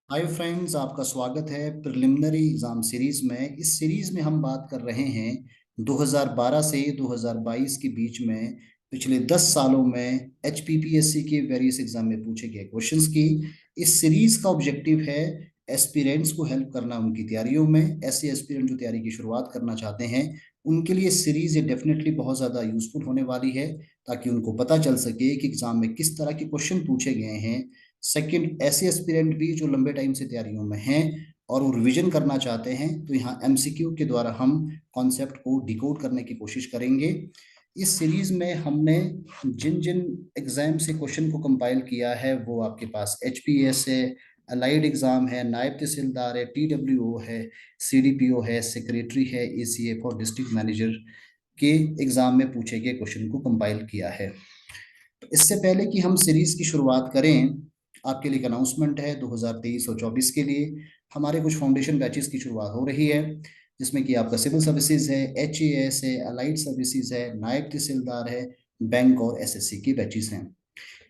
Hi friends, आपका स्वागत है प्रिलिमिनरी एग्जाम सीरीज में। इस सीरीज में हम बात कर रहे हैं 2012 से 2022 के बीच में पिछले 10 सालों में एचपीपीएससी के वेरियस एग्जाम में पूछे गए क्वेश्चंस की। इस सीरीज का ऑब्जेक्टिव है एस्पिरेंट्स को हेल्प करना उनकी तैयारियों में। ऐसे एस्पिरेंट जो तैयारी की शुरुआत करना चाहते हैं उनके लिए सीरीज ये डेफिनेटली बहुत ज़्यादा यूजफुल होने वाली है, ताकि उनको पता चल सके कि एग्जाम में किस तरह के क्वेश्चन पूछे गए हैं। सेकंड, ऐसे एस्पिरेंट भी जो लंबे टाइम से तैयारियों में हैं और वो रिवीजन करना चाहते हैं, तो यहाँ एमसीक्यू के द्वारा हम कॉन्सेप्ट को डिकोड करने की कोशिश करेंगे। इस सीरीज में हमने जिन जिन एग्जाम से क्वेश्चन को कंपाइल किया है वो आपके पास एचपीएस है, अलाइड एग्जाम है, नायब तहसीलदार है, टीडब्ल्यूओ है, सीडीपीओ है, सेक्रेटरी है, एसीए फॉर डिस्ट्रिक्ट मैनेजर के एग्जाम में पूछे गए क्वेश्चन को कंपाइल किया है। तो इससे पहले कि हम सीरीज की शुरुआत करें, आपके लिए एक अनाउंसमेंट है। 2023 और 24 के लिए हमारे कुछ फाउंडेशन बैचेस की शुरुआत हो रही है, जिसमें कि आपका सिविल सर्विसेज है, एचएएस है, अलाइड सर्विसेज है, नायब तहसीलदार है, बैंक और एसएससी की बैचेस हैं।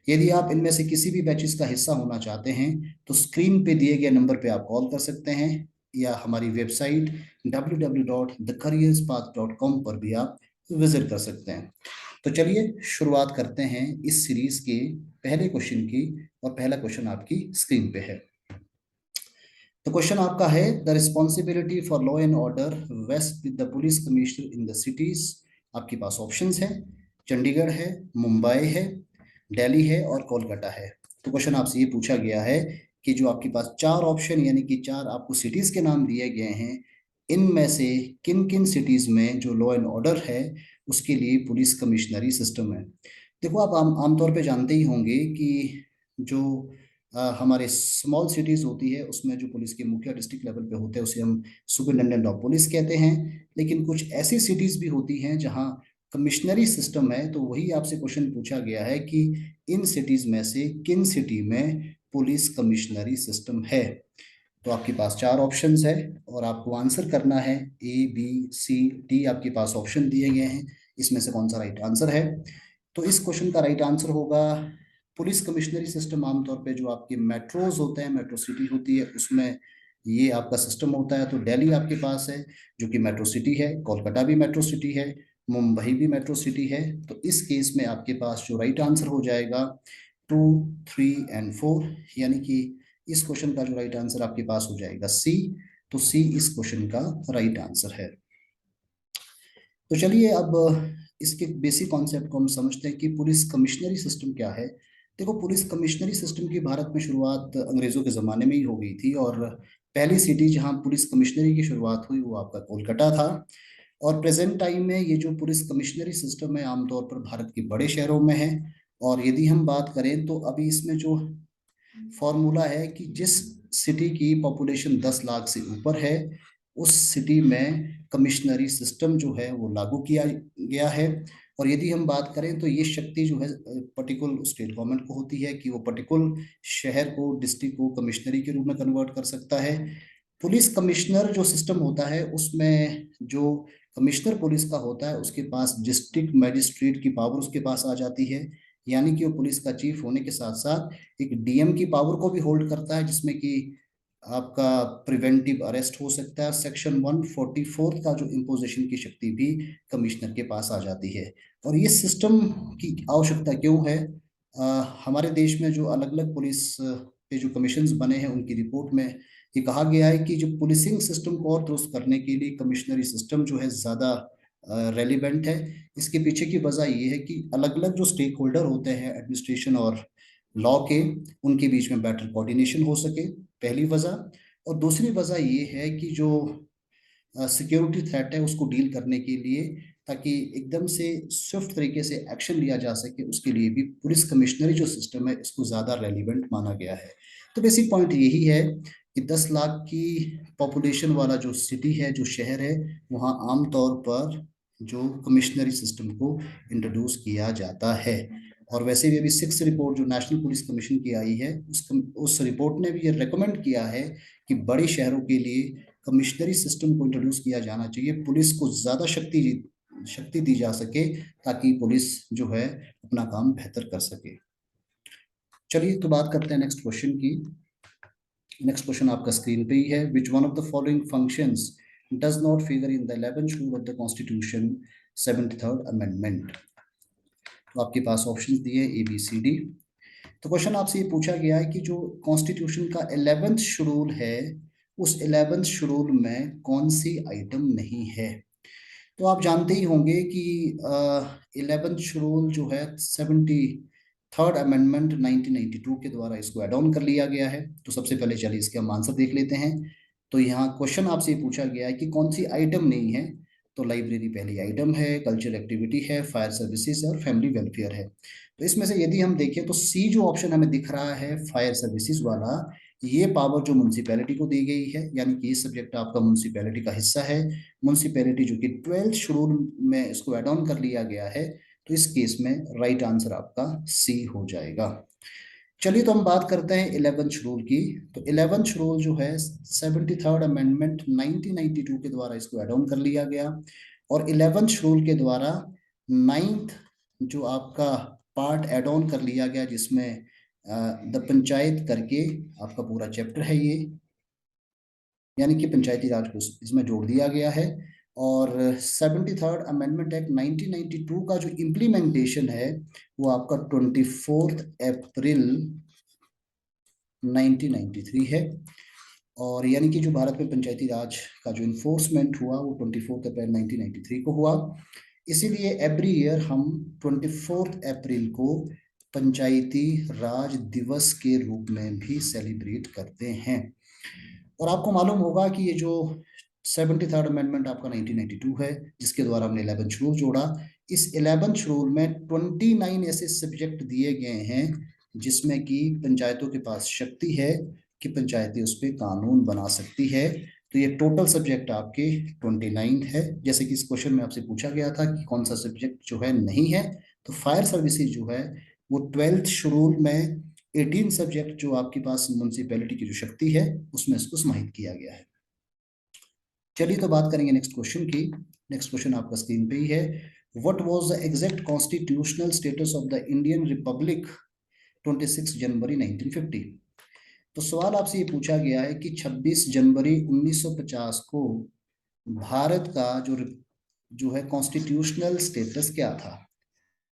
यदि आप इनमें से किसी भी बैचेस का हिस्सा होना चाहते हैं तो स्क्रीन पे दिए गए नंबर पे आप कॉल कर सकते हैं, या हमारी वेबसाइट www.thecareerspath.com पर भी आप विजिट कर सकते हैं। तो चलिए शुरुआत करते हैं इस सीरीज के पहले क्वेश्चन की, और पहला क्वेश्चन आपकी स्क्रीन पे है। तो क्वेश्चन आपका है, the responsibility for law and order vest with the police commissioner in the cities. आपके पास ऑप्शंस है, चंडीगढ़ है, मुंबई है, दिल्ली है और कोलकाता है। तो क्वेश्चन आपसे ये पूछा गया है कि जो आपके पास चार ऑप्शन यानी कि चार आपको सिटीज के नाम दिए गए हैं, इनमें से किन किन सिटीज में जो लॉ एंड ऑर्डर है उसके लिए पुलिस कमिश्नरी सिस्टम है। देखो, आप आमतौर पे जानते ही होंगे कि जो हमारे स्मॉल सिटीज होती है उसमें जो पुलिस के मुखिया डिस्ट्रिक्ट लेवल पे होते हैं उसे हम सुपरिटेंडेंट ऑफ पुलिस कहते हैं। लेकिन कुछ ऐसी सिटीज भी होती हैं जहां कमिश्नरी सिस्टम है। तो वही आपसे क्वेश्चन पूछा गया है कि इन सिटीज में से किन सिटी में पुलिस कमिश्नरी सिस्टम है। तो आपके पास चार ऑप्शंस है और आपको आंसर करना है। ए बी सी डी आपके पास ऑप्शन दिए गए हैं, इसमें से कौन सा राइट आंसर है। तो इस क्वेश्चन का राइट आंसर होगा पुलिस कमिश्नरी सिस्टम। आमतौर पे जो आपके मेट्रोज होते हैं, मेट्रो सिटी होती है, उसमें ये आपका सिस्टम होता है। तो दिल्ली आपके पास है जो कि मेट्रो सिटी है, कोलकाता भी मेट्रो सिटी है, मुंबई भी मेट्रो सिटी है। तो इस केस में आपके पास जो राइट आंसर हो जाएगा 2, 3 और 4, यानी कि इस क्वेश्चन का जो राइट आंसर आपके पास हो जाएगा सी। तो सी इस क्वेश्चन का राइट आंसर है। तो चलिए अब इसके बेसिक कॉन्सेप्ट को हम समझते हैं कि पुलिस कमिश्नरी सिस्टम क्या है। देखो, पुलिस कमिश्नरी सिस्टम की भारत में शुरुआत अंग्रेजों के ज़माने में ही हो गई थी, और पहली सिटी जहां पुलिस कमिश्नरी की शुरुआत हुई वो आपका कोलकाता था। और प्रेजेंट टाइम में ये जो पुलिस कमिश्नरी सिस्टम है आमतौर पर भारत के बड़े शहरों में है। और यदि हम बात करें तो अभी इसमें जो फॉर्मूला है कि जिस सिटी की पॉपुलेशन 10 लाख से ऊपर है उस सिटी में कमिश्नरी सिस्टम जो है वो लागू किया गया है। और यदि हम बात करें तो ये शक्ति जो है पर्टिकुलर स्टेट गवर्नमेंट को होती है कि वो पर्टिकुलर शहर को, डिस्ट्रिक्ट को कमिश्नरी के रूप में कन्वर्ट कर सकता है। पुलिस कमिश्नर जो सिस्टम होता है उसमें जो कमिश्नर पुलिस का होता है उसके पास डिस्ट्रिक्ट मजिस्ट्रेट की पावर उसके पास आ जाती है, यानी कि वो पुलिस का चीफ होने के साथ साथ एक डीएम की पावर को भी होल्ड करता है, जिसमें कि आपका प्रिवेंटिव अरेस्ट हो सकता है। सेक्शन 144 का जो इम्पोजिशन की शक्ति भी कमिश्नर के पास आ जाती है। और ये सिस्टम की आवश्यकता क्यों है? हमारे देश में जो अलग अलग पुलिस पे जो कमीशंस बने हैं उनकी रिपोर्ट में ये कहा गया है कि जो पुलिसिंग सिस्टम को और दुरुस्त करने के लिए कमिश्नरी सिस्टम जो है ज़्यादा रेलिवेंट है। इसके पीछे की वजह ये है कि अलग अलग जो स्टेक होल्डर होते हैं एडमिनिस्ट्रेशन और लॉ के, उनके बीच में बेटर कोऑर्डिनेशन हो सके, पहली वजह। और दूसरी वजह ये है कि जो सिक्योरिटी थ्रेट है उसको डील करने के लिए, ताकि एकदम से स्विफ्ट तरीके से एक्शन लिया जा सके, उसके लिए भी पुलिस कमिश्नरी जो सिस्टम है इसको ज़्यादा रेलिवेंट माना गया है। तो बेसिक पॉइंट यही है कि 10 लाख की पॉपुलेशन वाला जो सिटी है, जो शहर है, वहाँ आमतौर पर जो कमिश्नरी सिस्टम को इंट्रोड्यूस किया जाता है। और वैसे भी अभी 6 रिपोर्ट जो नेशनल पुलिस कमीशन की आई है उस रिपोर्ट ने भी ये रेकमेंड किया है कि बड़े शहरों के लिए कमिश्नरी सिस्टम को इंट्रोड्यूस किया जाना चाहिए, पुलिस को ज्यादा शक्ति दी जा सके, ताकि पुलिस जो है अपना काम बेहतर कर सके। चलिए तो बात करते हैं नेक्स्ट क्वेश्चन की। नेक्स्ट क्वेश्चन आपका स्क्रीन पे ही है। Which one of the following functions does not figure in the 11th schedule of the constitution 73rd amendment. तो आपके पास ऑप्शन दिए ए बी सी डी। तो क्वेश्चन आपसे ये पूछा गया है कि जो कॉन्स्टिट्यूशन का 11th शेड्यूल है, उस 11th शेड्यूल में कौन सी आइटम नहीं है। तो आप जानते ही होंगे कि 11th शेड्यूल जो है 73rd अमेंडमेंट 1992 के द्वारा इसको एड ऑन कर लिया गया है। तो सबसे पहले चलिए इसके हम आंसर देख लेते हैं। तो यहाँ क्वेश्चन आपसे ये पूछा गया है कि कौन सी आइटम नहीं है। तो लाइब्रेरी पहली आइटम है, कल्चर एक्टिविटी है, फायर सर्विसेज है और फैमिली वेलफेयर है। तो इसमें से यदि हम देखें तो सी जो ऑप्शन हमें दिख रहा है फायर सर्विसेज वाला, ये पावर जो म्यूनसिपैलिटी को दी गई है, यानी कि ये सब्जेक्ट आपका म्यूनसिपैलिटी का हिस्सा है। म्यूनसिपैलिटी जो कि 12th शेड्यूल में इसको एड ऑन कर लिया गया है। तो इस केस में राइट आंसर आपका सी हो जाएगा। चलिए तो हम बात करते हैं 11th शेड्यूल की। तो 11th शेड्यूल जो है 73rd अमेंडमेंट 1992 के द्वारा इसको एड ऑन कर लिया गया। और 11th शेड्यूल के द्वारा 9th जो आपका पार्ट एड ऑन कर लिया गया, जिसमें द पंचायत करके आपका पूरा चैप्टर है ये, यानी कि पंचायती राज को इसमें जोड़ दिया गया है। और 73rd अमेंडमेंट एक्ट 1992 का जो इम्प्लीमेंटेशन है वो आपका 24 अप्रैल 1993 है। और यानी कि जो भारत में पंचायती राज का जो इन्फोर्समेंट हुआ वो 24 अप्रैल 1993 को हुआ। इसीलिए एवरी ईयर हम 24 अप्रैल को पंचायती राज दिवस के रूप में भी सेलिब्रेट करते हैं। और आपको मालूम होगा कि ये जो 73rd अमेंडमेंट आपका 1992 है, जिसके द्वारा हमने 11th शेड्यूल जोड़ा। इस 11th शेड्यूल में 29 ऐसे सब्जेक्ट दिए गए हैं जिसमें कि पंचायतों के पास शक्ति है कि पंचायतें उस पर कानून बना सकती है। तो ये टोटल सब्जेक्ट आपके 29 है। जैसे कि इस क्वेश्चन में आपसे पूछा गया था कि कौन सा सब्जेक्ट जो है नहीं है, तो फायर सर्विसेज जो है वो 12th शेड्यूल में 18 सब्जेक्ट जो आपके पास म्यूनसिपैलिटी की जो शक्ति है उसमें इसको समाहित किया गया है। चलिए तो बात करेंगे नेक्स्ट क्वेश्चन की। नेक्स्ट क्वेश्चन आपका स्क्रीन पे ही है। What was the exact constitutional status of the Indian Republic 26 जनवरी 1950। तो सवाल आपसे ये पूछा गया है कि 26 जनवरी 1950 को भारत का जो है कॉन्स्टिट्यूशनल स्टेटस क्या था,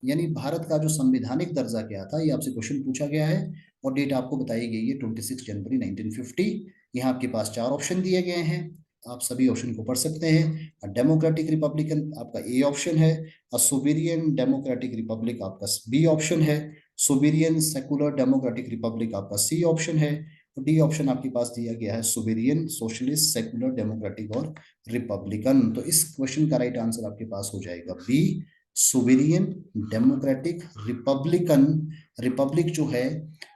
यानी भारत का जो संवैधानिक दर्जा क्या था, ये आपसे क्वेश्चन पूछा गया है। और डेट आपको बताई गई है 26 जनवरी 1950। यहाँ आपके पास चार ऑप्शन दिए गए हैं, आप सभी ऑप्शन को पढ़ सकते हैं। डेमोक्रेटिक रिपब्लिकन आपका ए ऑप्शन है, और सोवेरियन डेमोक्रेटिक रिपब्लिक आपका बी ऑप्शन है, सोवेरियन सेकुलर डेमोक्रेटिक रिपब्लिक आपका सी ऑप्शन है, और डी ऑप्शन आपके पास दिया गया है सोवेरियन सोशलिस्ट सेकुलर डेमोक्रेटिक और रिपब्लिकन। तो इस क्वेश्चन का राइट आंसर आपके पास हो जाएगा B, sovereign democratic republican. Republic जो है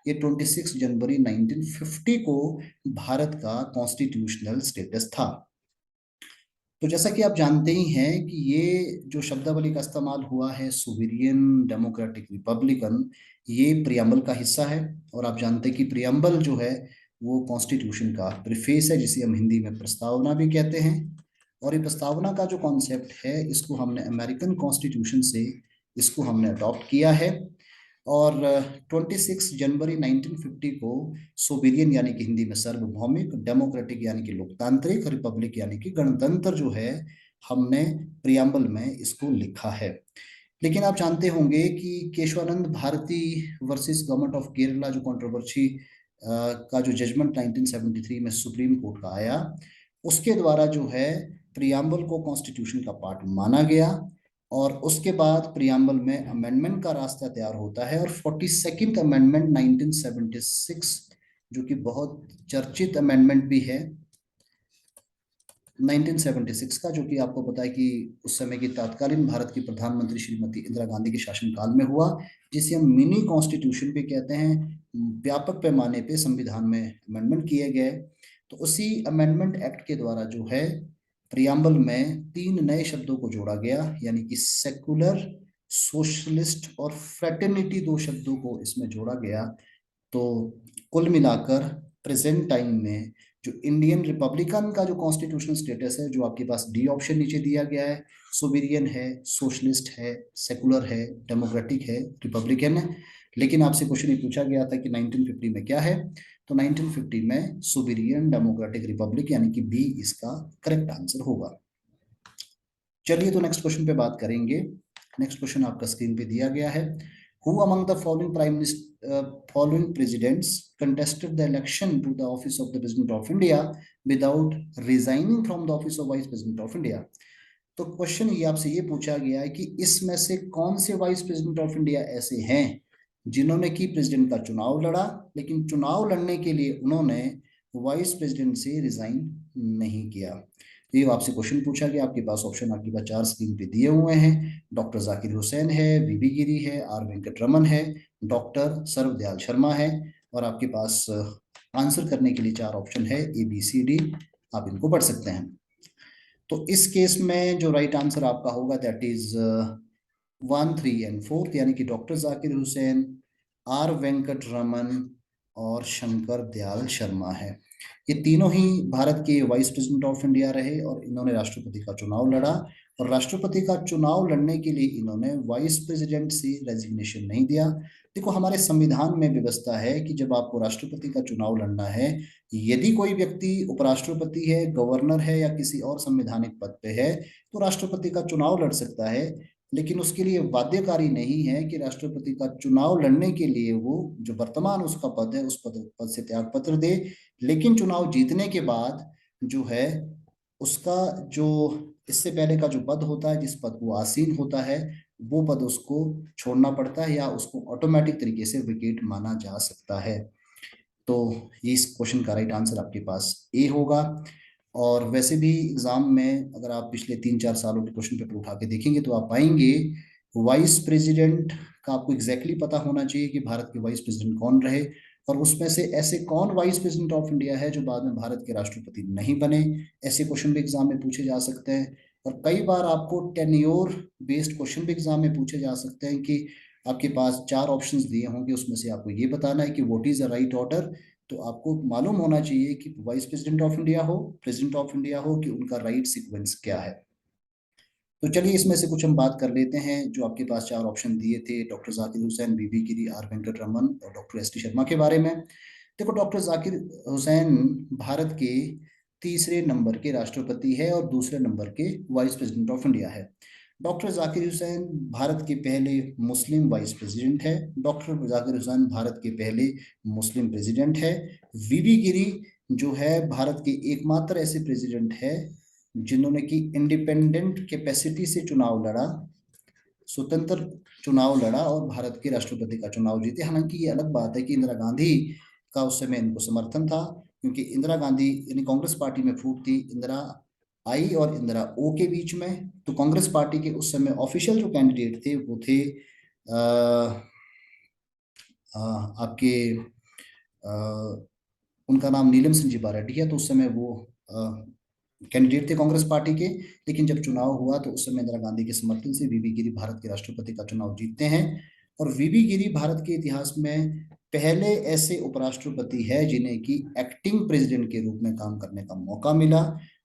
ये 26 जनवरी 1950 को भारत का कॉन्स्टिट्यूशनल स्टेटस था। तो जैसा कि आप जानते ही हैं कि ये जो शब्दावली का इस्तेमाल हुआ है सोवेरियन डेमोक्रेटिक रिपब्लिकन, ये प्रियम्बल का हिस्सा है। और आप जानते हैं कि प्रियम्बल जो है वो कॉन्स्टिट्यूशन का प्रीफेस है, जिसे हम हिंदी में प्रस्तावना भी कहते हैं। और ये प्रस्तावना का जो कॉन्सेप्ट है इसको हमने अमेरिकन कॉन्स्टिट्यूशन से इसको हमने अडॉप्ट किया है। और 26 जनवरी 1950 को सोवेरियन यानी कि हिंदी में सार्वभौमिक, डेमोक्रेटिक यानी कि लोकतांत्रिक, रिपब्लिक यानी कि गणतंत्र जो है हमने प्रियम्बल में इसको लिखा है। लेकिन आप जानते होंगे कि Kesavananda Bharati versus government of Kerala जो कंट्रोवर्सी का जो जजमेंट 1973 में सुप्रीम कोर्ट का आया, उसके द्वारा जो है प्रियम्बल को कॉन्स्टिट्यूशन का पार्ट माना गया। और उसके बाद प्रियम्बल में अमेंडमेंट का रास्ता तैयार होता है। और 42nd अमेंडमेंट 1976 जो कि बहुत चर्चित अमेंडमेंट भी है 1976 का, जो कि आपको पता है कि उस समय की तत्कालीन भारत की प्रधानमंत्री श्रीमती इंदिरा गांधी के शासनकाल में हुआ, जिसे हम मिनी कॉन्स्टिट्यूशन भी कहते हैं। व्यापक पैमाने पे संविधान में अमेंडमेंट किए गए। तो उसी अमेंडमेंट एक्ट के द्वारा जो है प्रियम्बल में 3 नए शब्दों को जोड़ा गया, यानी कि सेकुलर, सोशलिस्ट और फ्रेटर्निटी 2 शब्दों को इसमें जोड़ा गया। तो कुल मिलाकर प्रेजेंट टाइम में जो इंडियन रिपब्लिकन का जो कॉन्स्टिट्यूशनल स्टेटस है, जो आपके पास डी ऑप्शन नीचे दिया गया है, सोवेरियन है, सोशलिस्ट है, सेकुलर है, डेमोक्रेटिक है, रिपब्लिकन है। लेकिन आपसे क्वेश्चन ये पूछा गया था कि 1950 में क्या है, तो 1950 में सुबेरियन डेमोक्रेटिक रिपब्लिक, यानी कि बी इसका करेक्ट आंसर होगा। चलिए तो नेक्स्ट क्वेश्चन पे बात करेंगे। नेक्स्ट क्वेश्चन आपका स्क्रीन पे दिया गया है। Who among the following following presidents contested the election to the office of the President of India without resigning from the office of Vice President of India? तो question ये आपसे ये पूछा गया है कि इसमें से कौन से वाइस प्रेसिडेंट ऑफ इंडिया ऐसे हैं जिन्होंने की प्रेसिडेंट का चुनाव लड़ा, लेकिन चुनाव लड़ने के लिए उन्होंने वाइस प्रेसिडेंट से रिजाइन नहीं किया। तो ये आपसे क्वेश्चन पूछा गया। आपके पास ऑप्शन आपके पास 4 स्क्रीन पे दिए हुए हैं। डॉक्टर जाकिर हुसैन है, वीबी गिरी है, आर वेंकट रमन है, डॉक्टर सर्वदयाल शर्मा है, और आपके पास आंसर करने के लिए 4 ऑप्शन है, ए बी सी डी। आप इनको पढ़ सकते हैं। तो इस केस में जो राइट आंसर आपका होगा दैट इज 1, 3 एंड 4, यानी कि डॉक्टर जाकिर हुसैन, आर वेंकट रमन और शंकर दयाल शर्मा है। ये तीनों ही भारत के वाइस प्रेसिडेंट ऑफ इंडिया रहे और इन्होंने राष्ट्रपति का चुनाव लड़ा, और राष्ट्रपति का चुनाव लड़ने के लिए इन्होंने वाइस प्रेसिडेंट से रेजिग्नेशन नहीं दिया। देखो, हमारे संविधान में व्यवस्था है कि जब आपको राष्ट्रपति का चुनाव लड़ना है, यदि कोई व्यक्ति उपराष्ट्रपति है, गवर्नर है या किसी और संवैधानिक पद पे है, तो राष्ट्रपति का चुनाव लड़ सकता है, लेकिन उसके लिए बाध्यकारी नहीं है कि राष्ट्रपति का चुनाव लड़ने के लिए वो जो वर्तमान उसका पद है उस पद से त्याग पत्र दे। लेकिन चुनाव जीतने के बाद जो है उसका जो इससे पहले का जो पद होता है, जिस पद वो आसीन होता है, वो पद उसको छोड़ना पड़ता है या उसको ऑटोमेटिक तरीके से विकेट माना जा सकता है। तो ये इस क्वेश्चन का राइट आंसर आपके पास ए होगा। और वैसे भी एग्जाम में अगर आप पिछले 3-4 सालों के क्वेश्चन पेपर उठा के देखेंगे तो आप पाएंगे वाइस प्रेसिडेंट का आपको एग्जैक्टली पता होना चाहिए कि भारत के वाइस प्रेसिडेंट कौन रहे, और उसमें से ऐसे कौन वाइस प्रेसिडेंट ऑफ इंडिया है जो बाद में भारत के राष्ट्रपति नहीं बने। ऐसे क्वेश्चन भी एग्जाम में पूछे जा सकते हैं। और कई बार आपको टेन्योर बेस्ड क्वेश्चन भी एग्जाम में पूछे जा सकते हैं कि आपके पास 4 ऑप्शंस दिए होंगे, उसमें से आपको ये बताना है कि what is the right order. तो आपको मालूम होना चाहिए कि वाइस प्रेसिडेंट ऑफ इंडिया हो, प्रेसिडेंट ऑफ इंडिया हो, कि उनका राइट सीक्वेंस क्या है। तो चलिए इसमें से कुछ हम बात कर लेते हैं। जो आपके पास 4 ऑप्शन दिए थे, doctor Zakir Hussain, V V Giri, R Venkat Raman और डॉक्टर एस टी शर्मा के बारे में। देखो, डॉक्टर जाकिर हुसैन भारत के तीसरे नंबर के राष्ट्रपति है और दूसरे नंबर के वाइस प्रेसिडेंट ऑफ इंडिया है। डॉक्टर जाकिर हुसैन भारत के पहले मुस्लिम वाइस प्रेसिडेंट है। डॉक्टर जाकिर हुसैन भारत के पहले मुस्लिम प्रेसिडेंट है। वीवी गिरी जो है भारत के एकमात्र ऐसे प्रेसिडेंट है जिन्होंने की इंडिपेंडेंट कैपेसिटी से चुनाव लड़ा, स्वतंत्र चुनाव लड़ा और भारत के राष्ट्रपति का चुनाव जीते। हालांकि ये अलग बात है कि इंदिरा गांधी का उस समय इनको समर्थन था, क्योंकि इंदिरा गांधी यानी कांग्रेस पार्टी में फूट थी इंदिरा आई और इंदिरा ओ के बीच में। तो कांग्रेस पार्टी के उस समय ऑफिशियल जो कैंडिडेट थे वो थे आपके उनका नाम नीलम संजीवा रेड्डी है। तो उस समय वो कैंडिडेट थे कांग्रेस पार्टी के। लेकिन जब चुनाव हुआ तो उस समय इंदिरा गांधी के समर्थन से वीवी गिरी भारत के राष्ट्रपति का चुनाव जीतते हैं। और वीवी गिरी भारत के इतिहास में पहले ऐसे उपराष्ट्रपति है जिन्हें की एक्टिंग प्रेसिडेंट के रूप में काम करने का मौका मिला।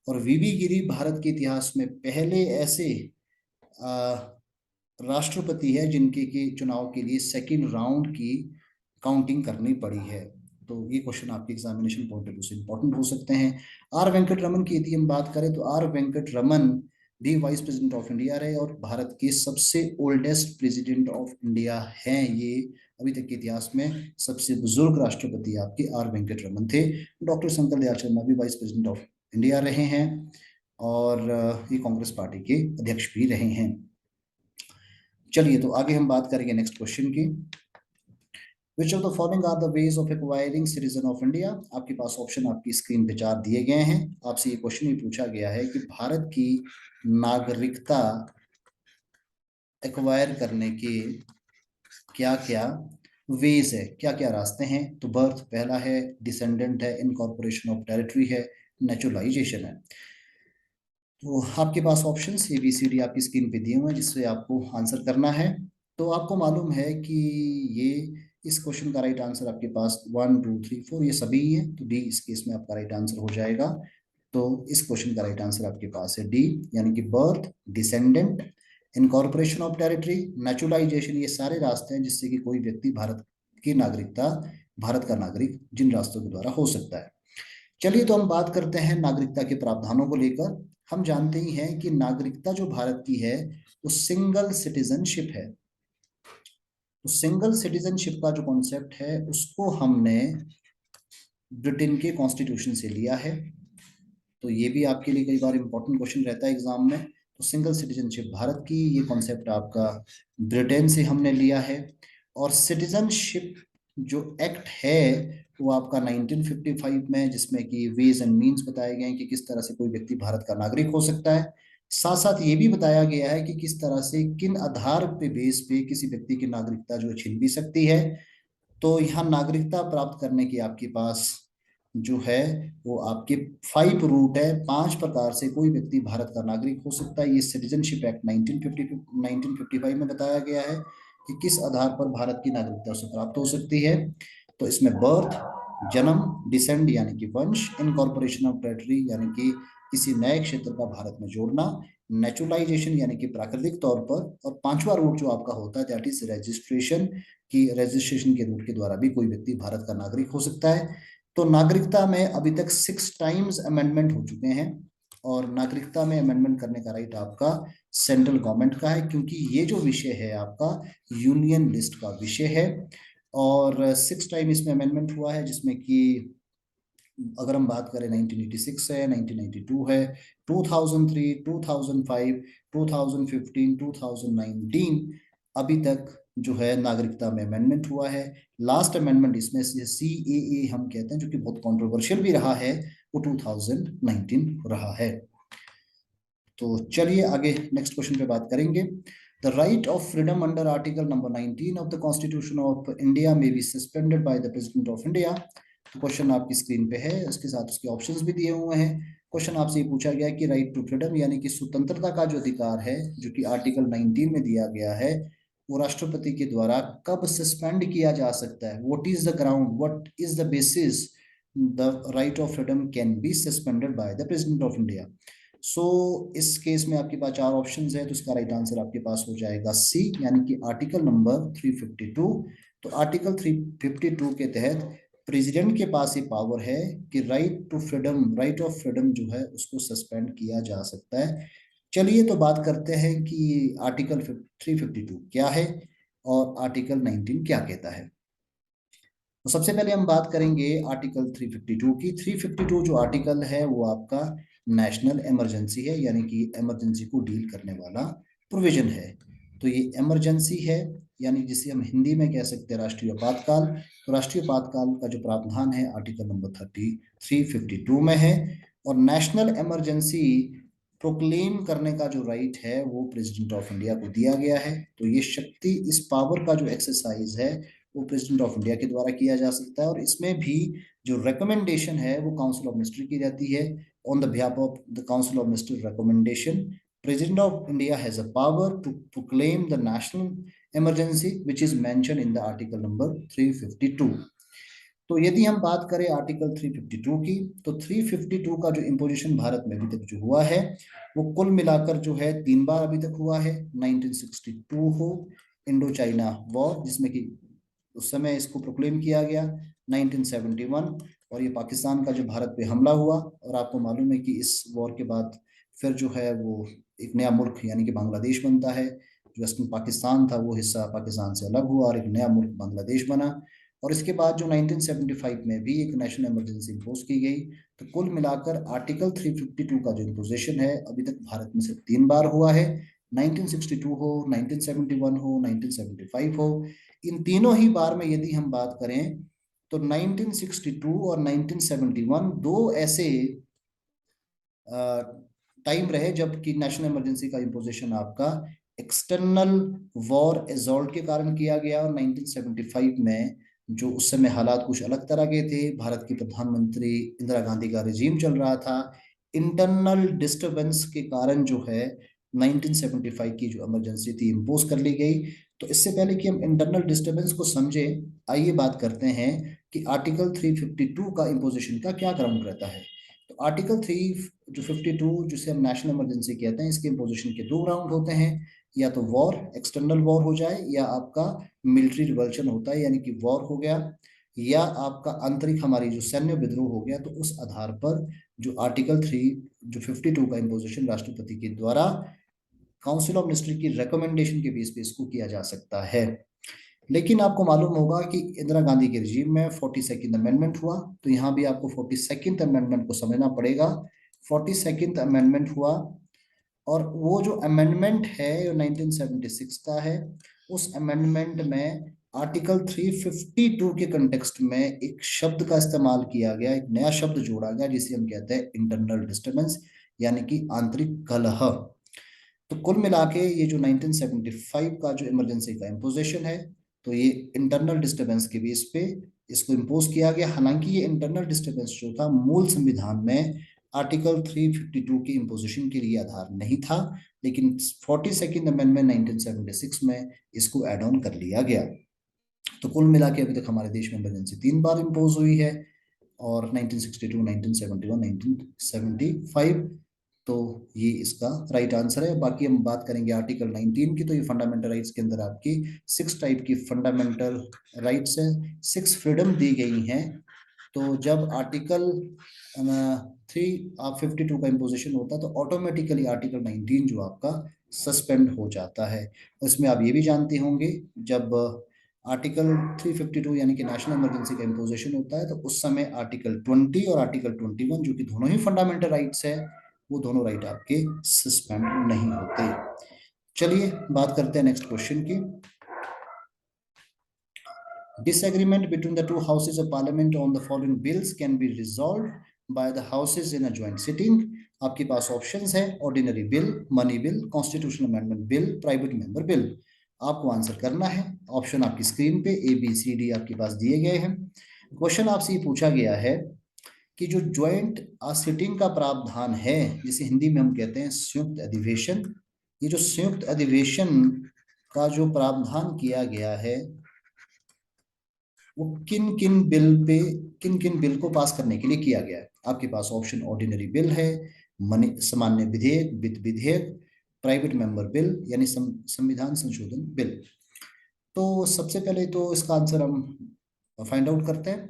और वीवी गिरी भारत के इतिहास में पहले ऐसे राष्ट्रपति है जिनके के चुनाव के लिए सेकेंड राउंड की काउंटिंग करनी पड़ी है। तो ये क्वेश्चन आपके एग्जामिनेशन पॉइंट ऑफ व्यू से इंपॉर्टेंट हो सकते हैं। आर वेंकट रमन की यदि हम बात करें तो आर वेंकट रमन भी वाइस प्रेसिडेंट ऑफ इंडिया रहे और भारत के सबसे ओल्डेस्ट प्रेसिडेंट ऑफ इंडिया हैं। ये अभी तक के इतिहास में सबसे बुजुर्ग राष्ट्रपति आपके आर वेंकट रमन थे। डॉक्टर शंकर दयाल शर्मा भी वाइस प्रेसिडेंट ऑफ इंडिया रहे हैं और ये कांग्रेस पार्टी के अध्यक्ष भी रहे हैं। चलिए तो आगे हम बात करेंगे नेक्स्ट क्वेश्चन की। Which of the following are the ways of acquiring citizen of India? आपके पास ऑप्शन आपकी स्क्रीन पे 4 दिए गए हैं। आपसे ये क्वेश्चन ही पूछा गया है कि भारत की नागरिकता एक्वायर करने के क्या क्या वेज है, क्या क्या रास्ते हैं। तो बर्थ पहला है, डिसेंडेंट है, इनकॉर्पोरेशन ऑफ टेरिटरी है, नेचुरलाइजेशन है। तो आपके पास option A B C D आपकी स्क्रीन पे दिए हुए हैं जिससे आपको आंसर करना है। तो आपको मालूम है कि ये इस क्वेश्चन का राइट आंसर आपके पास 1, 2, 3, 4 ये सभी ही है। तो डी इस केस में आपका राइट आंसर हो जाएगा। तो इस क्वेश्चन का राइट आंसर आपके पास है डी, यानी कि birth, descendant, incorporation of territory, naturalisation. ये सारे रास्ते हैं जिससे कि कोई व्यक्ति भारत की नागरिकता भारत का नागरिक जिन रास्तों के द्वारा हो सकता है। चलिए तो हम बात करते हैं नागरिकता के प्रावधानों को लेकर। हम जानते ही हैं कि नागरिकता जो भारत की है वो सिंगल सिटीजनशिप है। तो सिंगल सिटीजनशिप का जो कॉन्सेप्ट है उसको हमने ब्रिटेन के कॉन्स्टिट्यूशन से लिया है। तो ये भी आपके लिए कई बार इंपॉर्टेंट क्वेश्चन रहता है एग्जाम में। तो सिंगल सिटीजनशिप भारत की, ये कॉन्सेप्ट आपका ब्रिटेन से हमने लिया है। और सिटीजनशिप जो एक्ट है वो आपका 1955 में है, जिसमें कि वेज एंड मीन्स बताए गए हैं कि किस तरह से कोई व्यक्ति भारत का नागरिक हो सकता है। साथ साथ ये भी बताया गया है कि किस तरह से किन आधार पे बेस पे किसी व्यक्ति की नागरिकता जो छीन भी सकती है। तो यहाँ नागरिकता प्राप्त करने की आपके पास जो है वो आपके 5 रूट है। 5 प्रकार से कोई व्यक्ति भारत का नागरिक हो सकता है। ये सिटीजनशिप एक्ट 1955 में बताया गया है कि किस आधार पर भारत की नागरिकता उसे प्राप्त हो सकती है। तो इसमें बर्थ, जन्म, डिसेंड यानी कि वंश, इनकॉर्पोरेशन ऑफ टेरिटरी यानी कि किसी नए क्षेत्र का भारत में जोड़ना, नेचुरलाइजेशन यानी कि प्राकृतिक तौर पर, और 5वां रूट जो आपका होता है दैट इज रजिस्ट्रेशन, कि रजिस्ट्रेशन के रूट के द्वारा भी कोई व्यक्ति भारत का नागरिक हो सकता है। तो नागरिकता में अभी तक 6 टाइम्स अमेंडमेंट हो चुके हैं। और नागरिकता में अमेंडमेंट करने का राइट आपका सेंट्रल गवर्नमेंट का है, क्योंकि ये जो विषय है आपका यूनियन लिस्ट का विषय है। और 6 टाइम इसमें अमेंडमेंट हुआ है, जिसमें कि अगर हम बात करें 1986 है, 1992 है, 2003, 2005, 2015, 2019, अभी तक जो है नागरिकता में अमेंडमेंट हुआ है। लास्ट अमेंडमेंट इसमें से CAA हम कहते हैं, जो कि बहुत कंट्रोवर्शियल भी रहा है, वो 2019 रहा है। तो चलिए आगे नेक्स्ट क्वेश्चन पे बात करेंगे। The right of freedom under article number 19 of the constitution of India में be suspended by the president of India. तो क्वेश्चन आपकी स्क्रीन पे है, उसके साथ उसके ऑप्शंस भी दिए हुए हैं। क्वेश्चन आपसे ये पूछा गया कि राइट टू फ्रीडम यानी कि स्वतंत्रता का जो अधिकार है, जो कि आर्टिकल 19 में दिया गया है, वो राष्ट्रपति के द्वारा कब सस्पेंड किया जा सकता है। What is the ground, what is the basis the right of freedom can be suspended by the president of India. So इस केस में आपके पास 4 ऑप्शंस है, तो इसका राइट आंसर आपके पास हो जाएगा सी, यानी कि आर्टिकल नंबर 352। तो आर्टिकल 352 के तहत प्रेसिडेंट के पास ये पावर है कि राइट ऑफ फ्रीडम जो है उसको सस्पेंड किया जा सकता है। चलिए तो बात करते हैं कि आर्टिकल 352 क्या है और आर्टिकल 19 क्या कहता है। तो सबसे पहले हम बात करेंगे आर्टिकल 352 की। 352 जो आर्टिकल है वो आपका नेशनल इमरजेंसी है, यानी कि इमरजेंसी को डील करने वाला प्रोविजन है। तो ये इमरजेंसी है, यानी जिसे हम हिंदी में कह सकते हैं राष्ट्रीय आपातकाल। तो राष्ट्रीय आपातकाल का जो प्रावधान है आर्टिकल नंबर 352 में है। और नेशनल इमरजेंसी प्रोक्लेम करने का जो राइट है वो प्रेसिडेंट ऑफ इंडिया को दिया गया है। तो ये शक्ति, इस पावर का जो एक्सरसाइज है वो प्रेसिडेंट ऑफ इंडिया के द्वारा किया जा सकता है। और इसमें भी जो रिकमेंडेशन है वो काउंसिल ऑफ मिनिस्टर की रहती है। On the behalf of the council of minister recommendation, president of India has a power to proclaim the national emergency which is mention in the article number 352। तो यदि हम बात करें आर्टिकल 352 की, तो 352 का जो इम्पोजिशन भारत में अभी तक जो हुआ है वो कुल मिलाकर जो है 3 बार अभी तक हुआ है। 1962 हो, इंडो चाइना वॉर, जिसमें कि उस समय इसको प्रोक्लेम किया गया। 1971, और ये पाकिस्तान का जो भारत पे हमला हुआ। और आपको मालूम है कि इस वॉर के बाद फिर जो है वो एक नया मुल्क यानी कि बांग्लादेश बनता है। जो वेस्टर्न पाकिस्तान था वो हिस्सा पाकिस्तान से अलग हुआ और एक नया मुल्क बांग्लादेश बना। और इसके बाद जो 1975 में भी एक नेशनल इमरजेंसी इम्पोज की गई। तो कुल मिलाकर आर्टिकल 352 का जो इम्पोजिशन है अभी तक भारत में सिर्फ 3 बार हुआ है। 1962 हो, 1971 हो, 1975 हो। इन तीनों ही बार में यदि हम बात करें तो 1962 और 1971 दो ऐसे टाइम रहे जबकि नेशनल इमरजेंसी का इम्पोजिशन आपका एक्सटर्नल वॉर एजॉल्ट के कारण किया गया। और 1975 में जो उस समय हालात कुछ अलग तरह के थे, भारत की प्रधानमंत्री इंदिरा गांधी का रिजीम चल रहा था। इंटरनल डिस्टरबेंस के कारण जो है 1975 की जो इमरजेंसी थी इम्पोज कर ली गई। तो इससे पहले कि हम इंटरनल डिस्टरबेंस को समझें, आइए बात करते हैं कि आर्टिकल 352 का इम्पोजिशन का क्या ग्राउंड रहता है। तो आर्टिकल 352 जिसे हम नेशनल इमरजेंसी कहते हैं, इसके इम्पोजिशन के 2 ग्राउंड होते हैं। या तो वॉर, एक्सटर्नल वॉर हो जाए, या आपका मिलिट्री रिवल्शन होता है, यानी कि वॉर हो गया। या आपका आंतरिक हमारी जो सैन्य विद्रोह हो गया, तो उस आधार पर जो आर्टिकल 3 जो 52 का इम्पोजिशन राष्ट्रपति के द्वारा काउंसिल ऑफ मिनिस्टर की रिकमेंडेशन के बेस पे इसको किया जा सकता है। लेकिन आपको मालूम होगा कि इंदिरा गांधी के रिजीम में 42nd अमेंडमेंट हुआ, तो यहाँ भी आपको 42nd अमेंडमेंट को समझना पड़ेगा। 42nd अमेंडमेंट हुआ, और वो जो अमेंडमेंट है वो 1976 का है। उस अमेंडमेंट में आर्टिकल 352 के कंटेक्स्ट में एक शब्द का इस्तेमाल किया गया, एक नया शब्द जोड़ा गया जिसे हम कहते हैं इंटरनल डिस्टर्बेंस, यानी कि आंतरिक कलह। तो कुल मिला के ये जो 1975 का जो इमरजेंसी का इम्पोजिशन है, तो ये इंटरनल डिस्टर्बेंस के बेस पे इसको इम्पोज किया गया। हालांकि ये इंटरनल डिस्टर्बेंस जो था मूल संविधान में आर्टिकल 352 के इम्पोजिशन के लिए आधार नहीं था, लेकिन 42nd अमेंडमेंट 1976 में इसको एड ऑन कर लिया गया। तो कुल मिला के अभी तक हमारे देश में इमरजेंसी 3 बार इम्पोज हुई है, और 1962, 1971, 1975। तो ये इसका राइट आंसर है। बाकी हम बात करेंगे आर्टिकल 19 की, तो ये फंडामेंटल राइट्स के अंदर आपकी 6 टाइप की फंडामेंटल राइट्स है, 6 फ्रीडम दी गई हैं। तो जब आर्टिकल 3 आप 52 का इम्पोजिशन होता है, तो ऑटोमेटिकली आर्टिकल 19 जो आपका सस्पेंड हो जाता है। इसमें आप ये भी जानते होंगे, जब आर्टिकल 352 यानी कि नेशनल इमरजेंसी का इम्पोजिशन होता है, तो उस समय आर्टिकल 20 और आर्टिकल 21 जो कि दोनों ही फंडामेंटल राइट्स है, वो दोनों राइट आपके सस्पेंड नहीं होते। चलिए बात करते हैं नेक्स्ट क्वेश्चन की। Disagreement between the two houses of parliament on the following bills can be resolved by the houses in a joint sitting. आपके पास ऑप्शंस है, ordinary bill, money bill, constitutional amendment bill, private member bill. आपको answer करना है। Option आपकी screen पे ABCD आपके पास दिए गए हैं। क्वेश्चन आपसे ये पूछा गया है कि जो ज्वाइंट सिटिंग का प्रावधान है, जिसे हिंदी में हम कहते हैं संयुक्त अधिवेशन, ये जो संयुक्त अधिवेशन का जो प्रावधान किया गया है, वो किन किन बिल को पास करने के लिए किया गया है। आपके पास ऑप्शन ऑर्डिनरी बिल है, मनी सामान्य विधेयक, वित्त विधेयक, प्राइवेट मेंबर बिल यानी संविधान संशोधन बिल। तो सबसे पहले तो इसका आंसर हम फाइंड आउट करते हैं।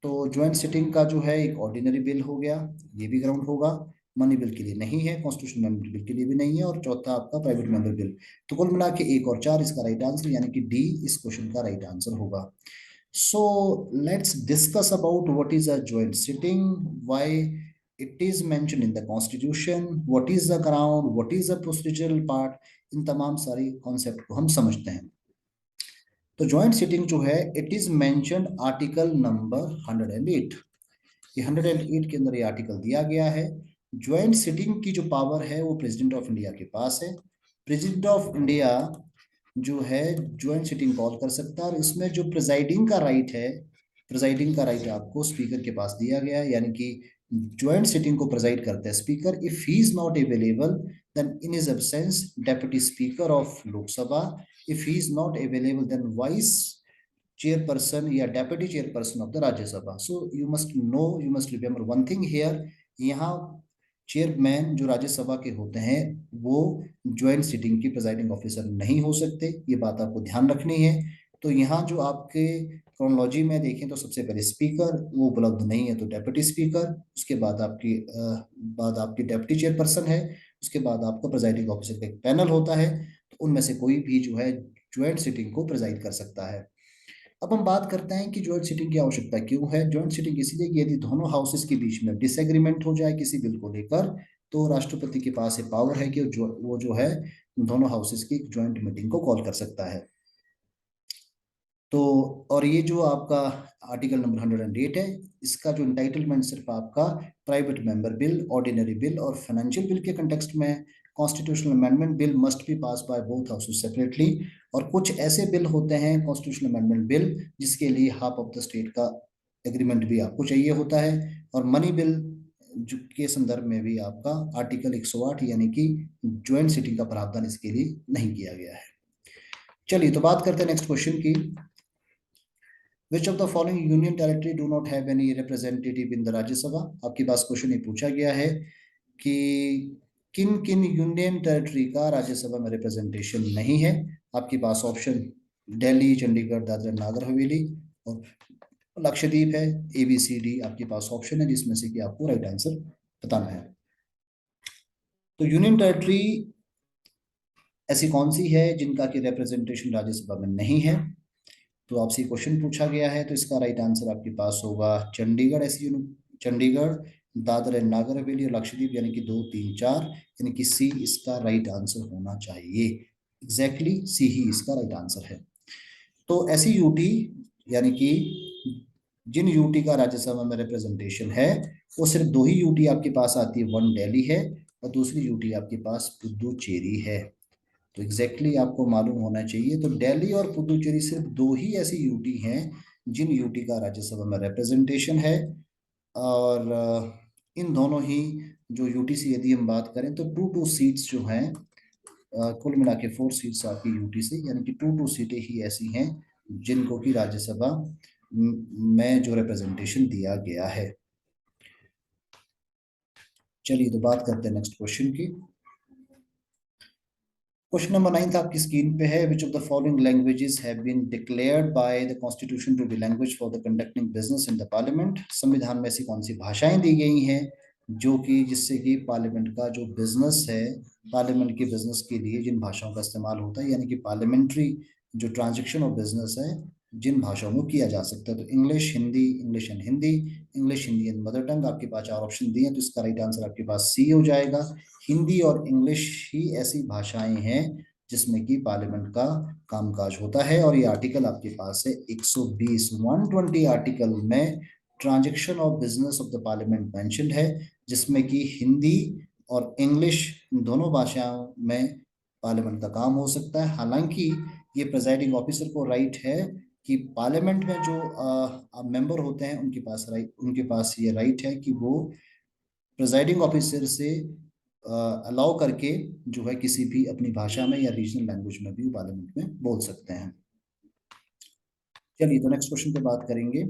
तो ज्वाइंट सिटिंग का जो है एक ऑर्डिनरी बिल हो गया, ये भी ग्राउंड होगा। मनी बिल के लिए नहीं है, कॉन्स्टिट्यूशनल मेंबर बिल के लिए भी नहीं है, और चौथा आपका प्राइवेट मेंबर बिल। तो कुल मिला के 1 और 4 इसका राइट आंसर, यानी कि डी इस क्वेश्चन का राइट आंसर होगा। So let's discuss about what is a joint sitting, why it is mentioned in the constitution, what is the ground, what is the procedural part। इन तमाम सारी concept को हम समझते हैं। तो ज्वाइंट सिटिंग जो है, it is mentioned article number 108। ये 108 के अंदर ये आर्टिकल दिया गया है। ज्वाइंट सिटिंग की जो पावर है वो प्रेसिडेंट ऑफ इंडिया के पास है। प्रेसिडेंट ऑफ इंडिया जो है ज्वाइंट सिटिंग कॉल कर सकता है, और इसमें जो प्रिजाइडिंग का राइट है, प्रिजाइडिंग का राइट आपको स्पीकर के पास दिया गया है, यानी कि ज्वाइंट सिटिंग को प्रिजाइड करता है speaker. If he is not available then in his absence deputy speaker of Lok Sabha. If he is not available then vice chairperson या deputy chairperson of the Rajya Sabha. So you must know, you must remember one thing here, यहाँ chairman जो राज्यसभा के होते हैं वो joint sitting की presiding officer नहीं हो सकते, ये बात आपको ध्यान रखनी है। तो यहाँ जो आपके क्रोनोलॉजी में देखें, तो सबसे पहले स्पीकर वो उपलब्ध नहीं है, तो डेप्यूटी स्पीकर, उसके बाद आपकी डेप्यूटी चेयरपर्सन है, उसके बाद आपका प्रिजाइडिंग ऑफिसर का एक पैनल होता है। तो उनमें से कोई भी जो है ज्वाइंट सिटिंग को प्रिजाइड कर सकता है। अब हम बात करते हैं कि ज्वाइंट सिटिंग की आवश्यकता क्यों है। ज्वाइंट सिटिंग इसलिए कि यदि दोनों हाउसेस के बीच में डिसएग्रीमेंट हो जाए किसी बिल को लेकर, तो राष्ट्रपति के पास ये पावर है कि वो जो है दोनों हाउसेस की ज्वाइंट मीटिंग को कॉल कर सकता है। तो और ये जो आपका आर्टिकल नंबर 108 है, इसका जो इंटाइटलमेंट सिर्फ आपका private member bill, ordinary bill और फाइनेंशियल बिल के कंटेक्स्ट में, constitutional amendment bill must be pass by both houses separately. और कुछ ऐसे बिल होते हैं कॉन्स्टिट्यूशनल अमेंडमेंट बिल जिसके लिए हाफ ऑफ द स्टेट का एग्रीमेंट भी आपको चाहिए होता है। और मनी बिल के संदर्भ में भी आपका आर्टिकल 108 यानी कि ज्वाइंट सिटिंग का प्रावधान इसके लिए नहीं किया गया है। चलिए तो बात करते हैं नेक्स्ट क्वेश्चन की। Which of the following union territory do not have any representative in the राज्य सभा। आपके पास क्वेश्चन ये पूछा गया है कि किन किन यूनियन टेरिटरी का राज्यसभा में रिप्रेजेंटेशन नहीं है। आपके पास ऑप्शन दिल्ली, चंडीगढ़, दादरा नगर हवेली और लक्षद्वीप है। ABCD आपके पास ऑप्शन है जिसमें से कि आपको राइट आंसर बताना है। तो यूनियन टेरिटरी ऐसी कौन सी है जिनका की रिप्रेजेंटेशन राज्यसभा में नहीं है? तो आपसे क्वेश्चन पूछा गया है, तो इसका राइट आंसर आपके पास होगा चंडीगढ़। चंडीगढ़, दादर एंड नागर हवेली और लक्षद्वीप, यानी कि 2, 3, 4, यानी कि सी इसका राइट आंसर होना चाहिए। एग्जैक्टली सी ही इसका राइट आंसर है। तो ऐसी यूटी, यानी कि जिन यूटी का राज्यसभा में रिप्रेजेंटेशन है, वो सिर्फ दो ही यूटी आपके पास आती है। वन दिल्ली है और दूसरी यूटी आपके पास पुदुचेरी है। तो एग्जैक्टली आपको मालूम होना चाहिए। तो दिल्ली और पुदुचेरी सिर्फ दो ही ऐसी यूटी हैं जिन यूटी का राज्यसभा में रिप्रेजेंटेशन है। और इन दोनों ही जो यूटी से यदि हम बात करें तो 2 सीट्स जो हैं, कुल मिला के 4 सीट्स आपकी यूटी से, यानी कि 2 सीटें ही ऐसी हैं जिनको कि राज्यसभा में जो रिप्रेजेंटेशन दिया गया है। चलिए तो बात करते हैं नेक्स्ट क्वेश्चन की। क्वेश्चन नंबर 9 आपकी स्क्रीन पे है। Which of the following languages have been declared by the constitution to be language for the conducting business in the parliament? संविधान में ऐसी कौन सी भाषाएं दी गई हैं जो कि जिससे कि पार्लियामेंट का जो बिजनेस है, पार्लियामेंट के बिजनेस के लिए जिन भाषाओं का इस्तेमाल होता है, यानी कि पार्लियामेंट्री जो ट्रांजेक्शन ऑफ बिजनेस है, जिन भाषाओं में किया जा सकता है? तो English, Hindi, English and Hindi, English, Hindi and mother tongue. आपके पास 4 ऑप्शन दिए हैं, तो इसका राइट आंसर आपके पास सी हो जाएगा। हिंदी और इंग्लिश ही ऐसी भाषाएं हैं जिसमें कि पार्लियामेंट का कामकाज होता है। और ये आर्टिकल आपके पास है 120, 120 आर्टिकल में transaction of business of the parliament mentioned है, जिसमें कि हिंदी और इंग्लिश दोनों भाषाओं में पार्लियामेंट का काम हो सकता है। हालांकि ये प्रेजाइडिंग ऑफिसर को राइट है कि पार्लियामेंट में जो मेंबर होते हैं उनके पास ये राइट है कि वो प्रिजाइडिंग ऑफिसर से अलाउ करके जो है किसी भी अपनी भाषा में या रीजनल लैंग्वेज में भी पार्लियामेंट में बोल सकते हैं। चलिए तो नेक्स्ट क्वेश्चन पे बात करेंगे।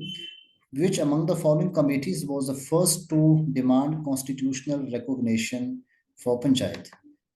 Which among the following committees was the first to demand constitutional recognition for panchayat?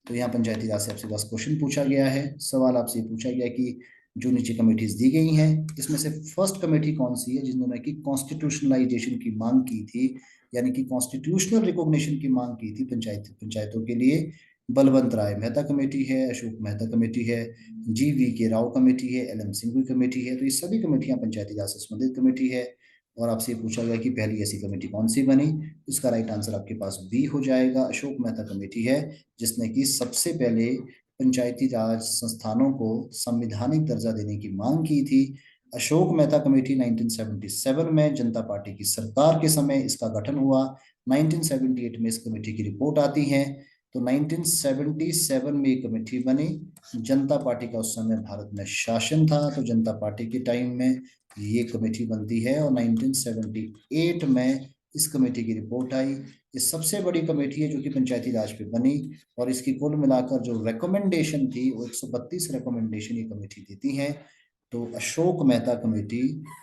तो यहाँ पंचायती राज से आपसे पास क्वेश्चन पूछा गया है। सवाल आपसे पूछा गया कि जो नीचे कमेटीज दी गई हैं, इसमें से फर्स्ट कमेटी कौन सी है जिन्होंने की कॉन्स्टिट्यूशनलाइजेशन की मांग की थी, यानी कि कॉन्स्टिट्यूशनल रिकॉग्निशन की मांग की थी पंचायतों के लिए? बलवंत राय मेहता कमेटी है, अशोक मेहता कमेटी है, GV के राव कमेटी है, LM सिंघवी कमेटी है। तो ये सभी कमेटियां पंचायती राज से संबंधित कमेटी है। और आपसे पूछा गया कि पहली ऐसी कमेटी कौन सी बनी? इसका राइट आंसर आपके पास बी हो जाएगा, अशोक मेहता कमेटी है, जिसने कि सबसे पहले पंचायती राज संस्थानों को संवैधानिक दर्जा देने की मांग की थी। अशोक मेहता कमेटी 1977 में जनता पार्टी की सरकार के समय इसका गठन हुआ। 1978 में इस कमेटी की रिपोर्ट आती है। तो 1977 में ये कमेटी बनी। जनता पार्टी का उस समय भारत में शासन था, तो जनता पार्टी के टाइम में ये कमेटी बनती है और 1978 में इस कमेटी की रिपोर्ट आई। ये सबसे बड़ी कमेटी है जो कि पंचायती राज पे बनी, और इसकी कुल मिलाकर जो रिकमेंडेशन थी वो 132 रिकमेंडेशन ये कमेटी देती है। तो अशोक मेहता कमेटी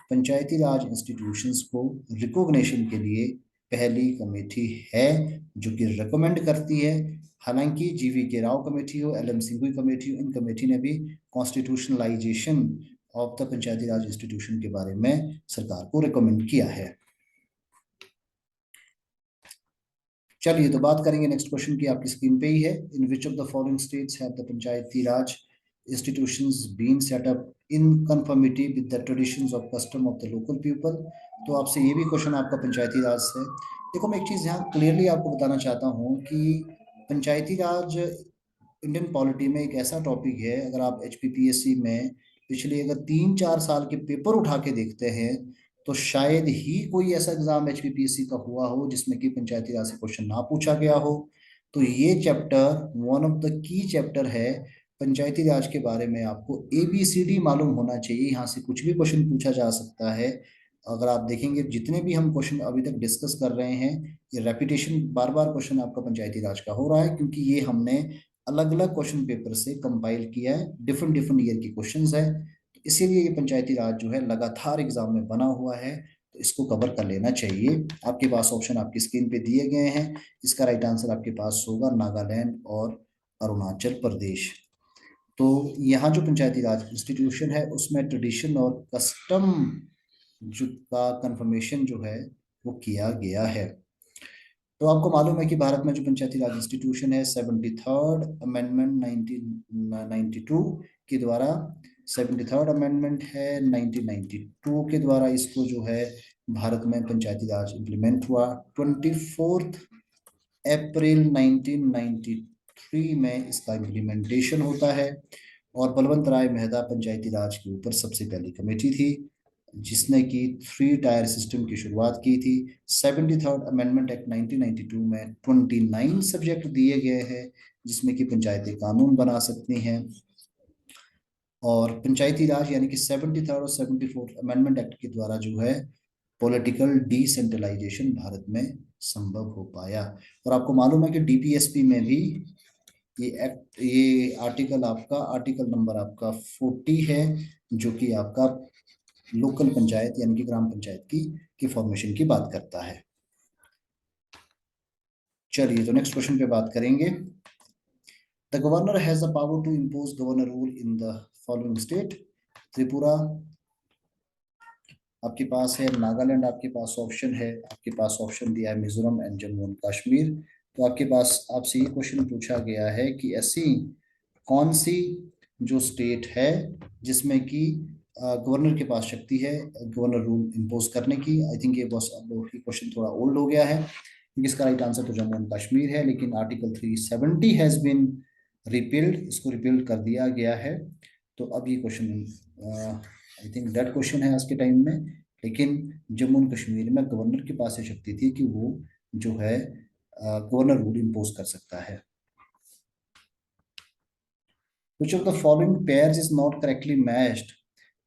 पंचायती राज इंस्टीट्यूशंस को रिकॉग्निशन के लिए पहली कमेटी है जो कि रिकमेंड करती है। हालांकि GV के राव कमेटी हो, LM सिंघवी कमेटी हो, इन कमेटी ने भी constitutionalisation of the Panchayati Raj institution के बारे में सरकार को रिकमेंड किया है। चलिए तो बात करेंगे नेक्स्ट क्वेश्चन की, आपकी स्क्रीन पे ही है। In which of the following states have the Panchayati Raj institutions been set up in conformity with the traditions of custom of the local people? तो आपसे ये भी क्वेश्चन आपका पंचायती राज से। देखो मैं एक चीज यहाँ क्लियरली आपको बताना चाहता हूँ कि पंचायती राज इंडियन पॉलिटी में एक ऐसा टॉपिक है, अगर आप HPPSC में पिछले अगर 3-4 साल के पेपर उठा के देखते हैं तो शायद ही कोई ऐसा एग्जाम HPPSC का हुआ हो जिसमें कि पंचायती राज से क्वेश्चन ना पूछा गया हो। तो ये chapter one of the key chapter है। पंचायती राज के बारे में आपको ABCD मालूम होना चाहिए, यहाँ से कुछ भी क्वेश्चन पूछा जा सकता है। अगर आप देखेंगे जितने भी हम क्वेश्चन अभी तक डिस्कस कर रहे हैं, ये रेपिटेशन बार बार क्वेश्चन आपका पंचायती राज का हो रहा है, क्योंकि ये हमने अलग अलग क्वेश्चन पेपर से कंपाइल किया है, डिफरेंट डिफरेंट ईयर की क्वेश्चंस है। तो इसीलिए ये पंचायती राज जो है लगातार एग्जाम में बना हुआ है, तो इसको कवर कर लेना चाहिए। आपके पास ऑप्शन आपकी स्क्रीन पे दिए गए हैं। इसका राइट आंसर आपके पास होगा नागालैंड और अरुणाचल प्रदेश। तो यहाँ जो पंचायती राज इंस्टीट्यूशन है उसमें ट्रेडिशन और कस्टम जो का कंफर्मेशन जो है वो किया गया है। तो आपको मालूम है कि भारत में जो पंचायती राज इंस्टीट्यूशन है 73rd अमेंडमेंट 1992 के द्वारा, 73rd अमेंडमेंट है 1992 के द्वारा इसको जो है भारत में पंचायती राज इम्प्लीमेंट हुआ। 24 अप्रैल 1993 में इसका इम्प्लीमेंटेशन होता है। और बलवंत राय मेहता पंचायती राज के ऊपर सबसे पहली कमेटी थी जिसने कि 3 टायर सिस्टम की शुरुआत की थी। 73rd अमेंडमेंट एक्ट 1992 में 29 सब्जेक्ट दिए गए हैं जिसमें कि पंचायतें कानून बना सकती हैं। और पंचायती राज यानी कि 73rd और 74th अमेंडमेंट एक्ट के द्वारा जो है पॉलिटिकल डिसेंट्रलाइजेशन भारत में संभव हो पाया। और आपको मालूम है कि डीपीएसपी में भी ये एक्ट, ये आर्टिकल आपका, आर्टिकल नंबर आपका 40 है जो कि आपका लोकल पंचायत यानी कि ग्राम पंचायत की फॉर्मेशन की बात करता है। चलिए तो नेक्स्ट क्वेश्चन पे बात करेंगे। The governor has the power to impose governor rule in the following state. Tripura आपके पास है, नागालैंड आपके पास ऑप्शन है, आपके पास ऑप्शन दिया है मिजोरम एंड जम्मू एंड कश्मीर। तो आपके पास आपसे ये क्वेश्चन पूछा गया है कि ऐसी कौन सी जो स्टेट है जिसमें कि गवर्नर के पास शक्ति है गवर्नर रूल इम्पोज करने की। आई थिंक ये बस अब क्वेश्चन थोड़ा ओल्ड हो गया है क्योंकि इसका राइट आंसर तो जम्मू एंड कश्मीर है, लेकिन आर्टिकल 370 हैज बीन रिपील्ड, इसको रिपील्ड कर दिया गया है। तो अब ये question I think dead question है आज के टाइम में। लेकिन जम्मू एंड कश्मीर में गवर्नर के पास ये शक्ति थी कि वो जो है गवर्नर रूल इम्पोज कर सकता है। Which of the following pairs is not correctly matched.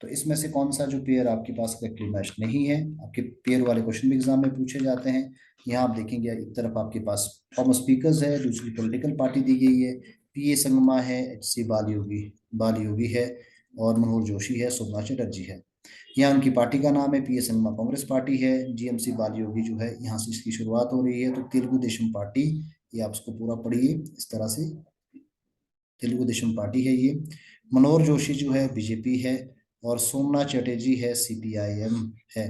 तो इसमें से कौन सा जो पेयर आपके पास करेक्टली मैच्ड नहीं है। आपके पेयर वाले क्वेश्चन भी एग्जाम में पूछे जाते हैं। यहाँ आप देखेंगे एक तरफ आपके पास थॉमस स्पीकर्स है, दूसरी पॉलिटिकल पार्टी दी गई है, पीए संगमा है, एचसी बालयोगी है, और मनोहर जोशी है, सोमनाथ चटर्जी है। यहाँ उनकी पार्टी का नाम है पीए संगमा कांग्रेस पार्टी है, जीएमसी बालयोगी जो है यहाँ से इसकी शुरुआत हो रही है। तो तेलुगु देशम पार्टी, ये आप इसको पूरा पढ़िए इस तरह से, तेलुगु देशम पार्टी है ये। मनोहर जोशी जो है बीजेपी है, और सोमनाथ चटर्जी है सीपीआईएम है।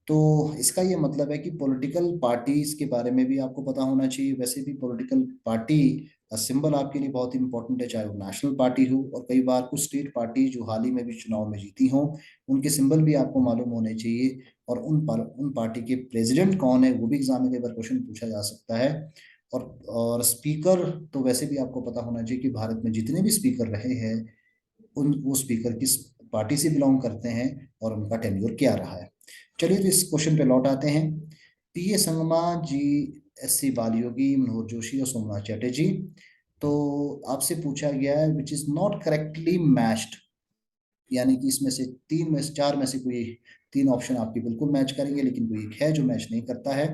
तो इसका ये मतलब है कि पॉलिटिकल पार्टीज के बारे में भी आपको पता होना चाहिए। वैसे भी पॉलिटिकल पार्टी का सिंबल आपके लिए बहुत इंपॉर्टेंट है, चाहे वो नेशनल पार्टी हो, और कई बार कुछ स्टेट पार्टी जो हाल ही में भी चुनाव में जीती हों उनके सिंबल भी आपको मालूम होने चाहिए। और उन पार्टी के प्रेसिडेंट कौन है वो भी एग्जाम में कई बार क्वेश्चन पूछा जा सकता है। और स्पीकर तो वैसे भी आपको पता होना चाहिए कि भारत में जितने भी स्पीकर रहे हैं उन वो स्पीकर किस पार्टी से बिलोंग करते हैं और उनका टेन्योर क्या रहा है। चलिए तो इस क्वेश्चन पे लौट आते हैं। पीए संगमा जी, एससी बालयोगी, मनोहर जोशी और सोमनाथ चटर्जी। तो आपसे पूछा गया है which is not correctly matched, यानी कि इसमें से तीन में से चार में से कोई तीन ऑप्शन आपकी बिल्कुल मैच करेंगे लेकिन कोई एक है जो मैच नहीं करता है।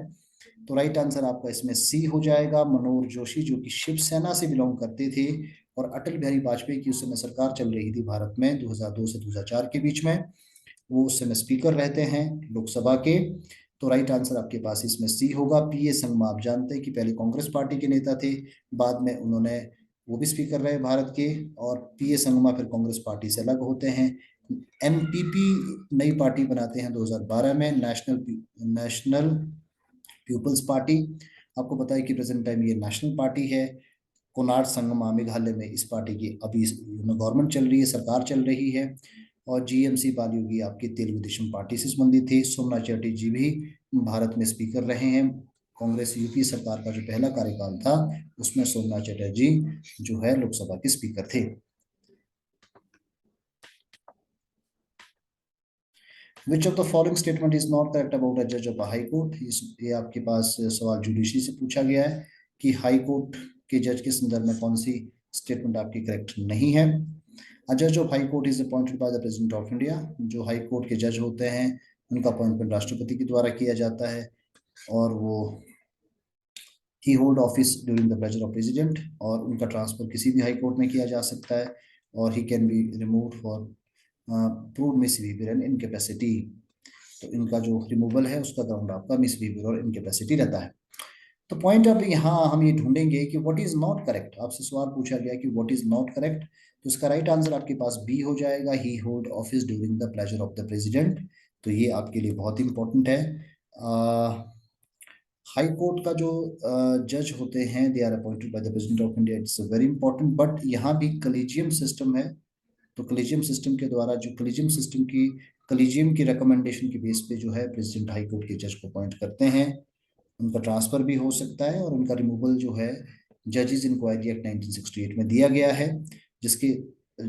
तो राइट आंसर आपका इसमें सी हो जाएगा। मनोहर जोशी जो कि शिवसेना से बिलोंग करते थे, और अटल बिहारी वाजपेयी की उस समय सरकार चल रही थी भारत में 2002 से 2004 के बीच में, वो उस समय स्पीकर रहते हैं लोकसभा के। तो राइट आंसर आपके पास इसमें सी होगा। पीए संगमा आप जानते हैं कि पहले कांग्रेस पार्टी के नेता थे, बाद में उन्होंने वो भी स्पीकर रहे भारत के, और पीए संगमा फिर कांग्रेस पार्टी से अलग होते हैं। एनपीपी नई पार्टी बनाते हैं 2012 में, नेशनल पीपल्स पार्टी। आपको पता है कि प्रेजेंट टाइम ये नेशनल पार्टी है। कोनार्ड संगमा मेघालय में इस पार्टी की अभी गवर्नमेंट चल रही है, सरकार चल रही है। और जीएमसी बालयोगी आपकी तेलुगु देशम पार्टी से संबंधित थे। सोमनाथ चटर्जी भी भारत में स्पीकर रहे हैं। कांग्रेस यूपी सरकार का जो पहला कार्यकाल था उसमें सोमनाथ चटर्जी जो है लोकसभा के स्पीकर थे। विच of the following statement is not correct about a जज ऑफ हाई कोर्ट। ये आपके पास सवाल जुडिशरी से पूछा गया है कि हाई कोर्ट के जज के संदर्भ में कौन सी स्टेटमेंट आपकी करेक्ट नहीं है। अ जज of high court is appointed by the president of India. जो हाई कोर्ट के जज होते हैं उनका अपॉइंटमेंट राष्ट्रपति के द्वारा किया जाता है, और वो ही hold office during the pleasure of president, और उनका ट्रांसफर किसी भी हाई कोर्ट में किया जा सकता है, और he can be removed for prove misbehaviour and incapacity. तो इनका जो रिमूवल है उसका ग्राउंड आपका मिसबिहेवियर और इनकैपेसिटी रहता है। तो पॉइंट अब यहाँ हम ये ढूंढेंगे कि व्हाट इज नॉट करेक्ट। आपसे सवाल पूछा गया कि व्हाट इज नॉट करेक्ट, तो इसका राइट आंसर आपके पास बी हो जाएगा, he hold office during the pleasure of the president. तो ये आपके लिए बहुत इंपॉर्टेंट है। हाई कोर्ट का जो जज होते हैं they are appointed by the president of India, it's very important, but यहाँ भी कलीजियम सिस्टम है। तो कलीजियम सिस्टम के द्वारा जो कलीजियम की रिकमेंडेशन के बेस पे जो है प्रेसिडेंट हाई कोर्ट के जज को अपॉइंट करते हैं। उनका ट्रांसफर भी हो सकता है और उनका रिमूवल जो है जजेस इंक्वायरी एक्ट 1968 में दिया गया है, जिसके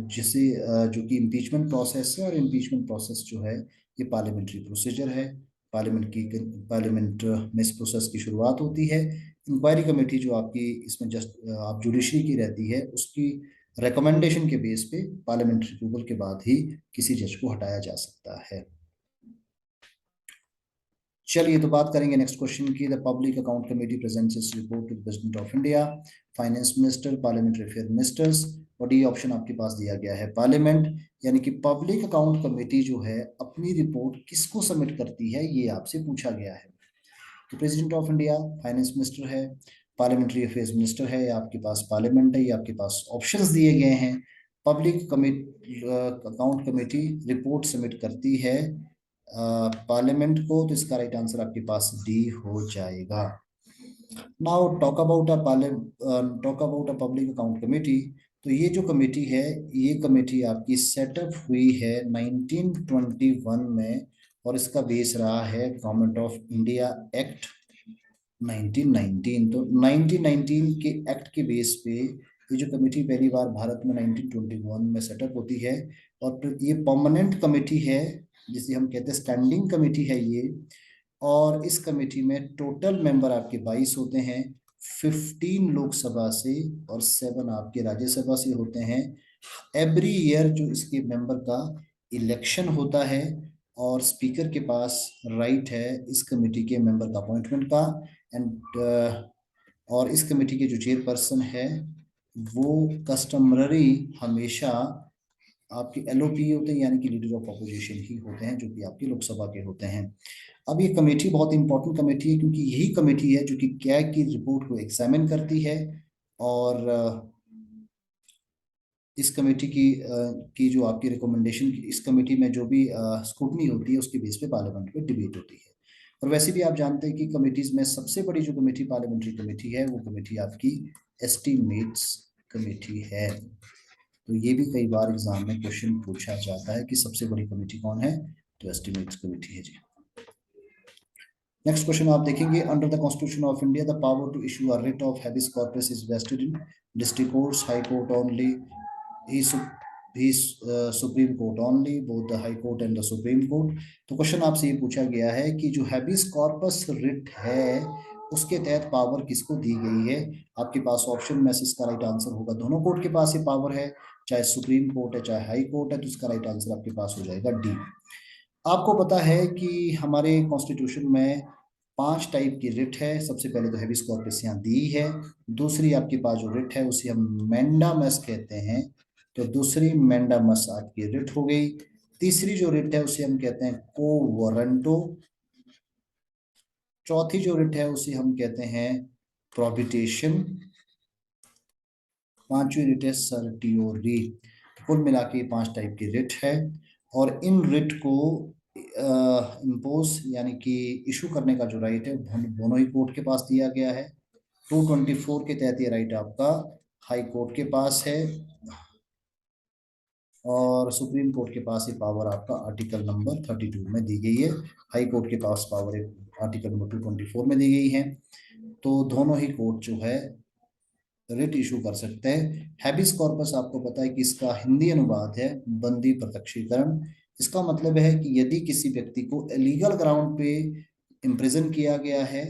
जिसे जो कि इम्पीचमेंट प्रोसेस है, और इम्पीचमेंट प्रोसेस जो है ये पार्लियामेंट्री प्रोसीजर है। पार्लियामेंट में इस प्रोसेस की शुरुआत होती है। इंक्वायरी कमेटी जो आपकी इसमें जस्ट आप जुडिशरी की रहती है, उसकी रिकमेंडेशन के बेस पे पार्लियामेंट्री अप्रूवल के बाद ही किसी जज को हटाया जा सकता है। चलिए तो बात करेंगे नेक्स्ट क्वेश्चन की। The public account committee presents its report to the president of India, finance minister, parliamentary affair ministers, और डी ऑप्शन आपके पास दिया गया है पार्लियामेंट। यानी कि पब्लिक अकाउंट कमेटी जो है अपनी रिपोर्ट किसको सबमिट करती है, ये आपसे पूछा गया है। तो president of India, finance minister है, पार्लियामेंट्री अफेयर्स मिनिस्टर है, या आपके पास पार्लियामेंट है, या आपके पास ऑप्शंस दिए गए हैं। Public account committee report submit करती है पार्लियामेंट को, तो इसका राइट आंसर आपके पास डी हो जाएगा। Now talk about a public account committee. तो ये जो कमेटी है, ये कमेटी आपकी सेटअप हुई है 1921 में, और इसका बेस रहा है गवर्नमेंट ऑफ इंडिया एक्ट 1919। तो 1919 के एक्ट के बेस पे ये जो कमेटी पहली बार भारत में 1921 में सेटअप होती है, और फिर ये परमानेंट कमेटी है, जिसे हम कहते हैं स्टैंडिंग कमेटी है ये। और इस कमेटी में टोटल मेंबर आपके 22 होते हैं, 15 लोकसभा से और 7 आपके राज्यसभा से होते हैं। एवरी ईयर जो इसके मेंबर का इलेक्शन होता है, और स्पीकर के पास राइट है इस कमेटी के मेंबर का अपॉइंटमेंट का। एंड और इस कमेटी के जो चेयरपर्सन है वो कस्टमररी हमेशा आपके एलओपी होते हैं, यानी कि लीडर ऑफ अपोजिशन ही होते हैं, जो कि आपके लोकसभा के होते हैं। अब ये कमेटी बहुत इंपॉर्टेंट कमेटी है, क्योंकि यही कमेटी है जो कि कैग की रिपोर्ट को एग्जामिन करती है, और इस कमेटी की जो आपकी रिकमेंडेशन, इस कमेटी में जो भी स्क्रूटनी होती है उसके बेस पे पार्लियामेंट में डिबेट होती है। और वैसे भी आप जानते हैं कि कमेटीज में सबसे बड़ी जो कमेटी पार्लियामेंट्री कमेटी है, वो कमेटी आपकी एस्टीमेट्स कमेटी है। तो ये भी कई बार एग्जाम में क्वेश्चन पूछा जाता है कि सबसे बड़ी कमेटी कौन है, तो एस्टीमेट्स कमेटी है जी। नेक्स्ट क्वेश्चन आप देखेंगे, under the constitution of India the power to issue a writ of habeas corpus is vested in district courts, high court only, supreme court only, both the high court and the supreme court. तो question आपसे ये पूछा गया है कि जो habeas corpus writ है उसके तहत पावर किसको दी गई है। आपके पास ऑप्शन में से इसका राइट आंसर होगा दोनों कोर्ट के पास ये पावर है, चाहे सुप्रीम कोर्ट है चाहे हाई कोर्ट है, तो इसका राइट आंसर आपके पास हो जाएगा डी। आपको पता है कि हमारे कॉन्स्टिट्यूशन में 5 टाइप की रिट है। सबसे पहले तो हैबिस कॉर्पस यहाँ दी है। दूसरी आपके पास जो रिट है उसे हम मैंडामस कहते हैं, तो दूसरी मैंडामस आपकी रिट हो गई। तीसरी जो रिट है उसे हम कहते हैं को वारंटो। चौथी जो रिट है उसे हम कहते हैं प्रोबिटेशन। पांचवी रिट है सर्टियोरी। कुल मिला के 5 टाइप की रिट है, और इन रिट को इम्पोज यानी कि इशू करने का जो राइट है दोनों ही कोर्ट के पास दिया गया है। 224 के तहत ये राइट आपका हाई कोर्ट के पास है, और सुप्रीम कोर्ट के पास ये पावर आपका आर्टिकल नंबर 32 में दी गई है। हाई कोर्ट के पास पावर आर्टिकल नंबर 224 में दी गई है। तो दोनों ही कोर्ट जो है रिट इशू कर सकते हैं। हैबिस कॉर्पस आपको पता है कि इसका हिंदी अनुवाद है बंदी प्रत्यक्षीकरण। इसका मतलब है कि यदि किसी व्यक्ति को इलीगल ग्राउंड पे इम्प्रिजन किया गया है,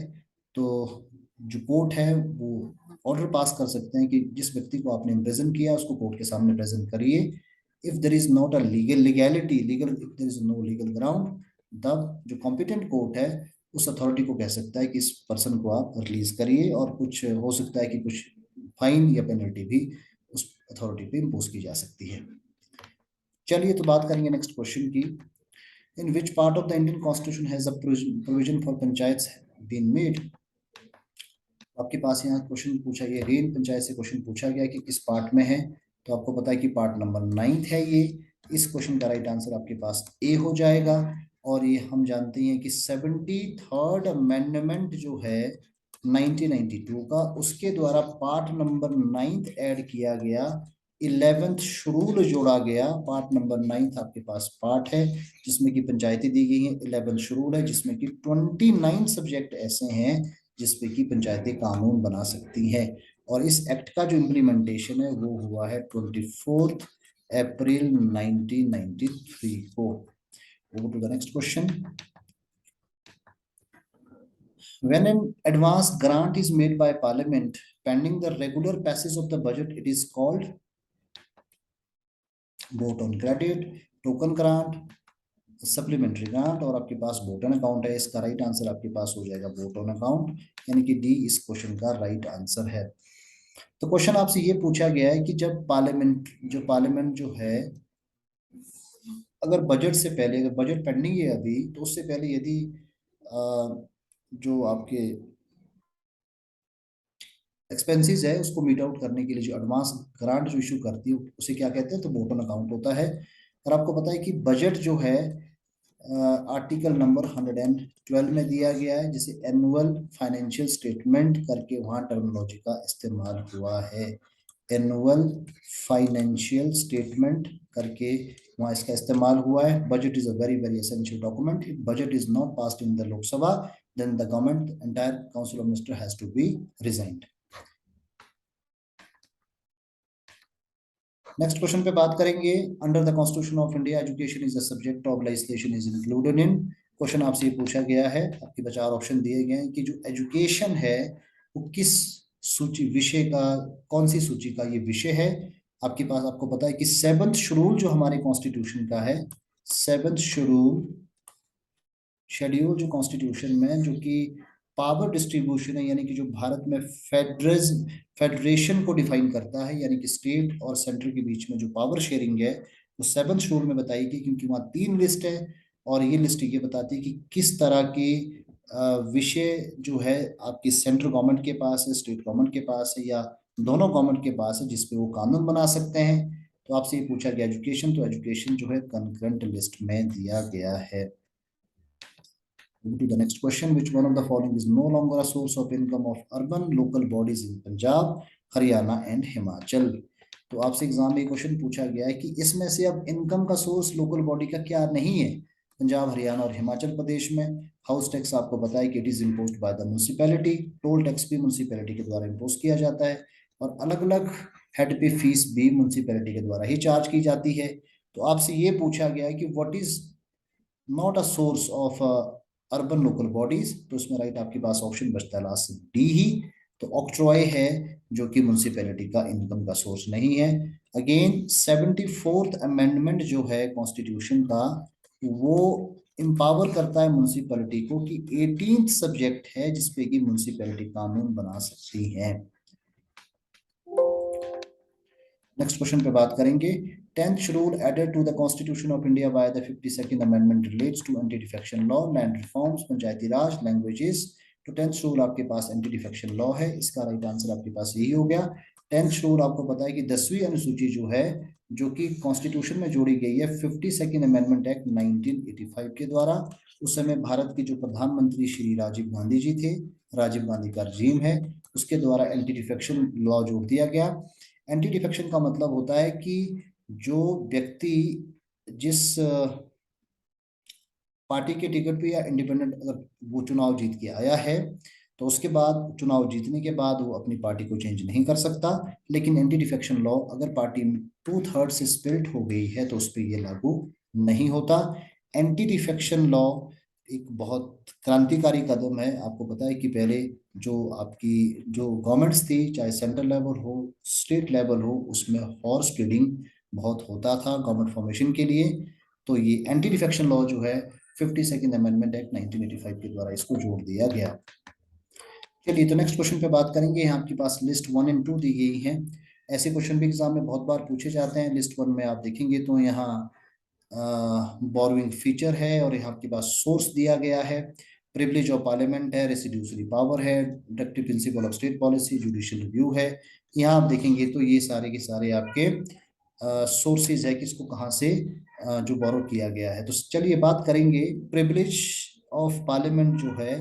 तो जो कोर्ट है वो ऑर्डर पास कर सकते हैं कि जिस व्यक्ति को आपने इम्प्रिजन किया उसको कोर्ट के सामने प्रेजेंट करिए। If there is not a legal if there is no legal ground, तब जो कॉम्पिटेंट कोर्ट है उस अथॉरिटी को कह सकता है कि इस पर्सन को आप रिलीज करिए, और कुछ हो सकता है कि कुछ फाइन या पेनल्टी भी उस अथॉरिटी पे इम्पोज की जा सकती है। चलिए तो बात करेंगे नेक्स्ट क्वेश्चन की। In which part of the Indian constitution has a provision for panchayats been made. आपके पास यहाँ क्वेश्चन पूछा, ये रेन पंचायत से क्वेश्चन पूछा गया कि किस पार्ट में है। तो आपको पता है कि पार्ट नंबर 9 है ये। इस क्वेश्चन का राइट आंसर आपके पास ए हो जाएगा। और ये हम जानते हैं कि 73rd अमेंडमेंट जो है 1992 का, उसके द्वारा पार्ट नंबर 9 ऐड किया गया, 11th शेड्यूल जोड़ा गया। पार्ट नंबर 9 आपके पास पार्ट है जिसमें कि पंचायती दी गई हैं, 11th शेड्यूल है जिसमें कि 29 सब्जेक्ट ऐसे हैं जिसपे कि पंचायतें कानून बना सकती हैं। और इस एक्ट का जो इम्प्लीमेंटेशन है वो हुआ है 24 अप्रैल 1993 को। Over to the next question. When an advance grant is made by Parliament pending the regular passage of the budget, it is called vote on credit, token grant, supplementary grant, और आपके पास vote on account है। इसका right answer आपके पास हो जाएगा vote on account, यानी कि डी इस क्वेश्चन का राइट आंसर है। तो क्वेश्चन आपसे ये पूछा गया है कि जब पार्लियामेंट जो है, अगर बजट से पहले, अगर बजट पेंडिंग है अभी, तो उससे पहले यदि जो आपके एक्सपेंसेस है उसको मीट आउट करने के लिए जो एडवांस ग्रांट जो इशू करती है उसे क्या कहते हैं, तो वोट ऑन अकाउंट होता है। और आपको पता है कि बजट जो है आर्टिकल नंबर 112 में दिया गया है, जिसे एनुअल फाइनेंशियल स्टेटमेंट करके वहां टर्मिनोलॉजी का इस्तेमाल हुआ है। एनुअल फाइनेंशियल स्टेटमेंट करके वहां इसका इस्तेमाल हुआ है। Budget is a very very essential document. If budget is not passed in the Lok Sabha, then the government entire council of minister has to be resigned. Next question पे बात करेंगे। Under the constitution of India education is the subject of legislation is included in. Question आपसे ये पूछा गया है, आपके 4 option दिए गए हैं कि जो एजुकेशन है वो किस सूची विषय का, कौन सी सूची का ये विषय है। आपके पास, आपको पता है कि 7th शेड्यूल जो हमारे कॉन्स्टिट्यूशन का है, 7th शेड्यूल जो कॉन्स्टिट्यूशन में, जो कि पावर डिस्ट्रीब्यूशन है, यानी कि जो भारत में फेडरेशन को डिफाइन करता है, यानी कि स्टेट और सेंटर के बीच में जो पावर शेयरिंग है, वो 7th शेड्यूल में बताई गई। क्योंकि वहाँ 3 लिस्ट है और ये लिस्ट ये बताती है कि किस तरह के विषय जो है आपकी सेंट्रल गवर्नमेंट के पास है, स्टेट गवर्नमेंट के पास है, या दोनों गवर्नमेंट के पास है, जिसपे वो कानून बना सकते हैं। तो आपसे ये पूछा गया एजुकेशन, तो एजुकेशन जो है कंकरेंट लिस्ट में दिया गया है। Move to the next question. Which one of the following is no longer a source of income of urban local bodies in Punjab, Haryana and Himachal? तो आपसे एग्जाम में क्वेश्चन पूछा गया है कि इसमें से अब इनकम का सोर्स लोकल बॉडी का क्या नहीं है पंजाब, हरियाणा और हिमाचल प्रदेश में। हाउस टैक्स आपको पता है कि it is imposed by the municipality. Toll tax भी म्युनिसिपैलिटी के द्वारा इम्पोज किया जाता है, और अलग अलग हेड पे फीस भी म्युनिसिपैलिटी के द्वारा ही चार्ज की जाती है। तो आपसे ये पूछा गया है कि what is not a source of urban local bodies, तो इसमें राइट आपके पास ऑप्शन बचता है लास्ट डी ही। तो ऑक्ट्रॉय है जो कि म्युनिसिपैलिटी का इनकम का सोर्स नहीं है। अगेन 74th अमेंडमेंट जो है कॉन्स्टिट्यूशन का, वो इंपावर करता है म्युनिसिपैलिटी को कि 18th सब्जेक्ट है जिसपे कि म्युनिसिपैलिटी कानून बना सकती है। नेक्स्ट क्वेश्चन पे बात करेंगे। 10th schedule added to the constitution of India by the 52nd amendment relates to anti defection law, land reforms, Panchayati Raj, languages. तो 10th शेड्यूल आपके पास एंटी डिफेक्शन लॉ है, इसका राइट आंसर आपके पास यही हो गया। 10th शेड्यूल आपको पता है कि 10वीं अनुसूची जो है, जो कि कॉन्स्टिट्यूशन में जोड़ी गई है 52nd अमेंडमेंट एक्ट 1985 के द्वारा। उस समय भारत के जो प्रधानमंत्री श्री राजीव गांधी जी थे, राजीव गांधी का रजीम है, उसके द्वारा एंटी डिफेक्शन लॉ जोड़ दिया गया। एंटी डिफेक्शन का मतलब होता है कि जो व्यक्ति जिस पार्टी के टिकट पे या इंडिपेंडेंट अगर वो चुनाव जीत के आया है, तो उसके बाद चुनाव जीतने के बाद वो अपनी पार्टी को चेंज नहीं कर सकता। लेकिन एंटी डिफेक्शन लॉ अगर पार्टी 2/3 से स्प्लिट हो गई है तो उस पर ये लागू नहीं होता। एंटी डिफेक्शन लॉ एक बहुत क्रांतिकारी कदम है। आपको पता है कि पहले जो आपकी जो गवर्नमेंट्स थी, चाहे सेंट्रल लेवल हो, स्टेट लेवल हो, उसमें हॉर्स ट्रेडिंग बहुत होता था गवर्नमेंट फॉर्मेशन के लिए। तो ये एंटी डिफेक्शन लॉ जो है 52nd अमेंडमेंट एक्ट 1985 के द्वारा इसको जोड़ दिया गया। चलिए, तो नेक्स्ट क्वेश्चन पे बात करेंगे। यहाँ आपके पास लिस्ट 1 एंड 2 दी गई है। ऐसे क्वेश्चन भी एग्जाम में बहुत बार पूछे जाते हैं। लिस्ट 1 में आप देखेंगे तो यहाँ बोरोइंग फीचर है, और यहाँ आपके पास सोर्स दिया गया है, प्रिविलेज ऑफ पार्लियामेंट है, रेसिड्यूसरी पावर है, directive principle of state policy, judicial review है। यहाँ आप देखेंगे तो ये सारे के सारे आपके सोर्सेज है कि इसको कहाँ से जो बोरो किया गया है। तो चलिए बात करेंगे प्रिविलेज ऑफ पार्लियामेंट जो है,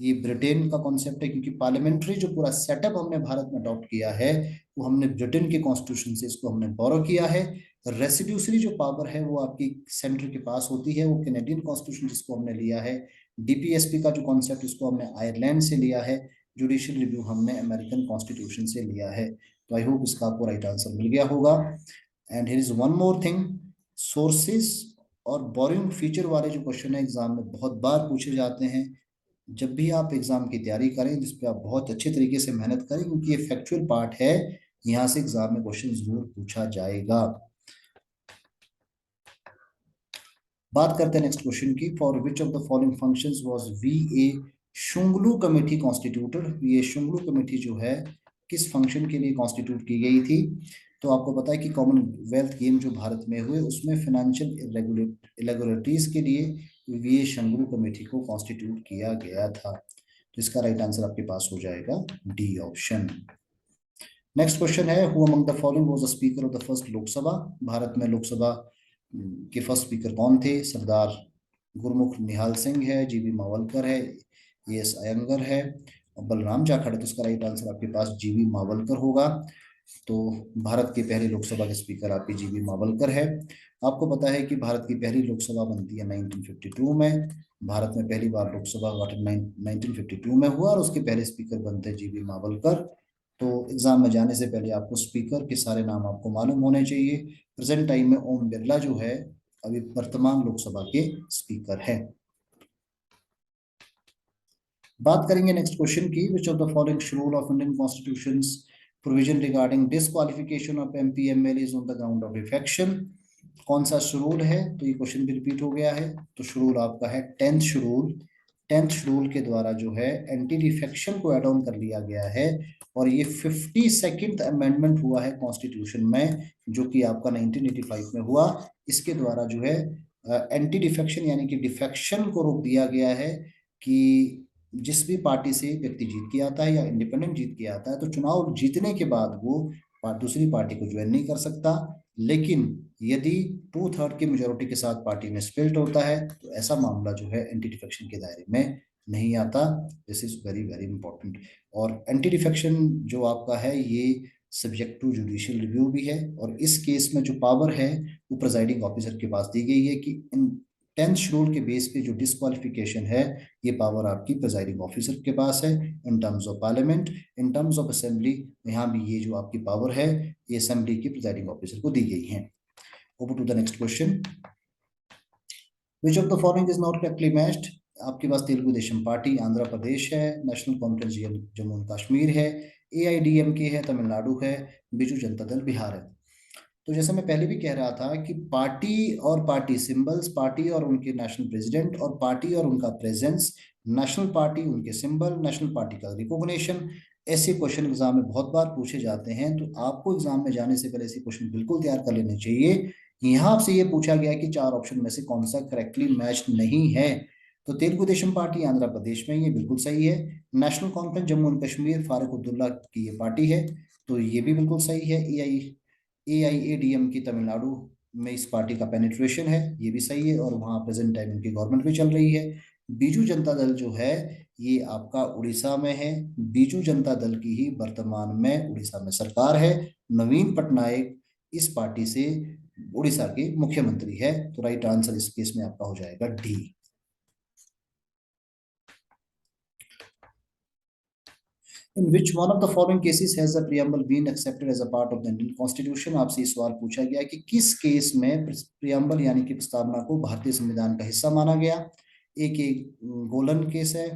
ये ब्रिटेन का कॉन्सेप्ट है, क्योंकि पार्लियामेंट्री जो पूरा सेटअप हमने भारत में अडॉप्ट किया है वो हमने ब्रिटेन के कॉन्स्टिट्यूशन से इसको हमने बोरो किया है। रेसिड्यूसरी जो पावर है वो आपकी सेंटर के पास होती है, वो कैनेडियन कॉन्स्टिट्यूशन जिसको हमने लिया है। डीपीएसपी का जो कॉन्सेप्ट इसको हमने आयरलैंड से लिया है। जुडिशियल रिव्यू हमने अमेरिकन कॉन्स्टिट्यूशन से लिया है। तो आई होप इसका आपको राइट आंसर मिल गया होगा। And here is one more thing, sources और बोरिंग फीचर वाले जो क्वेश्चन है एग्जाम में बहुत बार पूछे जाते हैं। जब भी आप एग्जाम की तैयारी करें जिस पे आप बहुत अच्छे तरीके से मेहनत करें, क्योंकि ये फैक्चुअल पार्ट है, यहाँ से एग्जाम में क्वेश्चन जरूर पूछा जाएगा। बात करते हैं नेक्स्ट क्वेश्चन की। For which of the following functions was V A Shunglu committee constituted. ये शुंगलू कमेटी जो है किस फंक्शन के लिए कॉन्स्टिट्यूट की गई थी? तो आपको पता है कि कॉमनवेल्थ गेम जो भारत में हुए उसमें फाइनेंशियल इरेगुलरिटीज के लिए वी शुंगलू कमेटी को कॉन्स्टिट्यूट किया गया था। तो इसका राइट आंसर आपके पास हो जाएगा डी ऑप्शन। नेक्स्ट क्वेश्चन है, who among the following was the speaker of the first Lok Sabha. Bharat में लोकसभा के फर्स्ट स्पीकर कौन थे? सरदार गुरमुख निहाल सिंह है, जीबी मावलकर है, एस अयंगर है, और बलराम जाखड़ है। तो इसका राइट आंसर आपके पास जीबी मावलकर होगा। तो भारत के पहले लोकसभा के स्पीकर आपके जीबी मावलकर है। आपको पता है कि भारत की पहली लोकसभा बनती है 1952 में। भारत में पहली बार लोकसभा गठन 1952 में हुआ और उसके पहले स्पीकर बनते हैं जीबी मावलकर। तो एग्जाम में जाने से पहले आपको स्पीकर के सारे नाम आपको मालूम होने चाहिए। प्रेजेंट टाइम में ओम बिरला जो है अभी वर्तमान लोकसभा के स्पीकर है। बात करेंगे नेक्स्ट क्वेश्चन की, विच of the following schedule of Indian constitutions provision regarding disqualification of MP MLAs on the ground of defection. कौन सा शेड्यूल है? तो ये क्वेश्चन भी रिपीट हो गया है। तो शेड्यूल आपका है 10th शेड्यूल। 10th शेड्यूल के द्वारा जो है एंटी डिफेक्शन को एड ऑन कर लिया गया है, और ये 52nd अमेंडमेंट हुआ है कॉन्स्टिट्यूशन में, जो कि आपका 1985 में हुआ। इसके द्वारा जो है एंटी डिफेक्शन यानी कि डिफेक्शन को रोक दिया गया है कि जिस भी पार्टी से व्यक्ति जीत के आता है या इंडिपेंडेंट जीत के आता है तो चुनाव जीतने के बाद वो दूसरी पार्टी को ज्वाइन नहीं कर सकता। लेकिन यदि 2/3 की मेजोरिटी के साथ पार्टी में स्प्लिट होता है तो ऐसा मामला जो है एंटी डिफेक्शन के दायरे में नहीं आता। This is very very important. और एंटी डिफेक्शन जो आपका है ये सब्जेक्ट टू जुडिशियल रिव्यू भी है, और इस केस में जो पावर है वो प्रिजाइडिंग ऑफिसर के पास दी गई है कि इन 10th शेड्यूल के बेस पे जो डिस्क्वालिफिकेशन है ये पावर आपकी प्रिजाइडिंग ऑफिसर के पास है। In terms of parliament, in terms of assembly, यहाँ भी ये जो आपकी पावर है ये असेंबली की प्रिजाइडिंग ऑफिसर को दी गई है। Over to the next question, which of the following is not correctly matched. आपके पास तेलुगु देशम पार्टी आंध्र प्रदेश है, national conference Jammu and Kashmir है, एआईडीएमके है तमिलनाडु है, बीजू जनता दल बिहार है। तो जैसे मैं पहले भी कह रहा था कि पार्टी और पार्टी सिंबल्स, पार्टी और उनके नेशनल प्रेसिडेंट, और पार्टी और उनका प्रेजेंस, नेशनल पार्टी उनके सिंबल, नेशनल पार्टी का रिकॉग्निशन, ऐसे क्वेश्चन एग्जाम में बहुत बार पूछे जाते हैं। तो आपको एग्जाम में जाने से पहले ऐसे क्वेश्चन बिल्कुल तैयार कर लेने चाहिए। यहाँ से ये पूछा गया कि चार ऑप्शन में से कौन सा करेक्टली मैच नहीं है। तो तेलुगु देशम पार्टी आंध्र प्रदेश में ये बिल्कुल सही है। National conference Jammu and Kashmir Farooq Abdullah की ये पार्टी है, तो ये भी बिल्कुल सही है। एआईएडीएम की तमिलनाडु में इस पार्टी का पेनिट्रेशन है, ये भी सही है, और वहाँ प्रेजेंट टाइम उनकी गवर्नमेंट भी चल रही है। बीजू जनता दल जो है ये आपका उड़ीसा में है। बीजू जनता दल की ही वर्तमान में उड़ीसा में सरकार है। नवीन पटनायक इस पार्टी से उड़ीसा के मुख्यमंत्री है। तो राइट आंसर इस केस में आपका हो जाएगा D. In which one of the following cases has the preamble been accepted as a part of the Indian Constitution? आपसे इस सवाल पूछा गया कि किस केस में प्रियम्बल यानी कि प्रस्तावना को भारतीय संविधान का हिस्सा माना गया। एक गोलन केस है,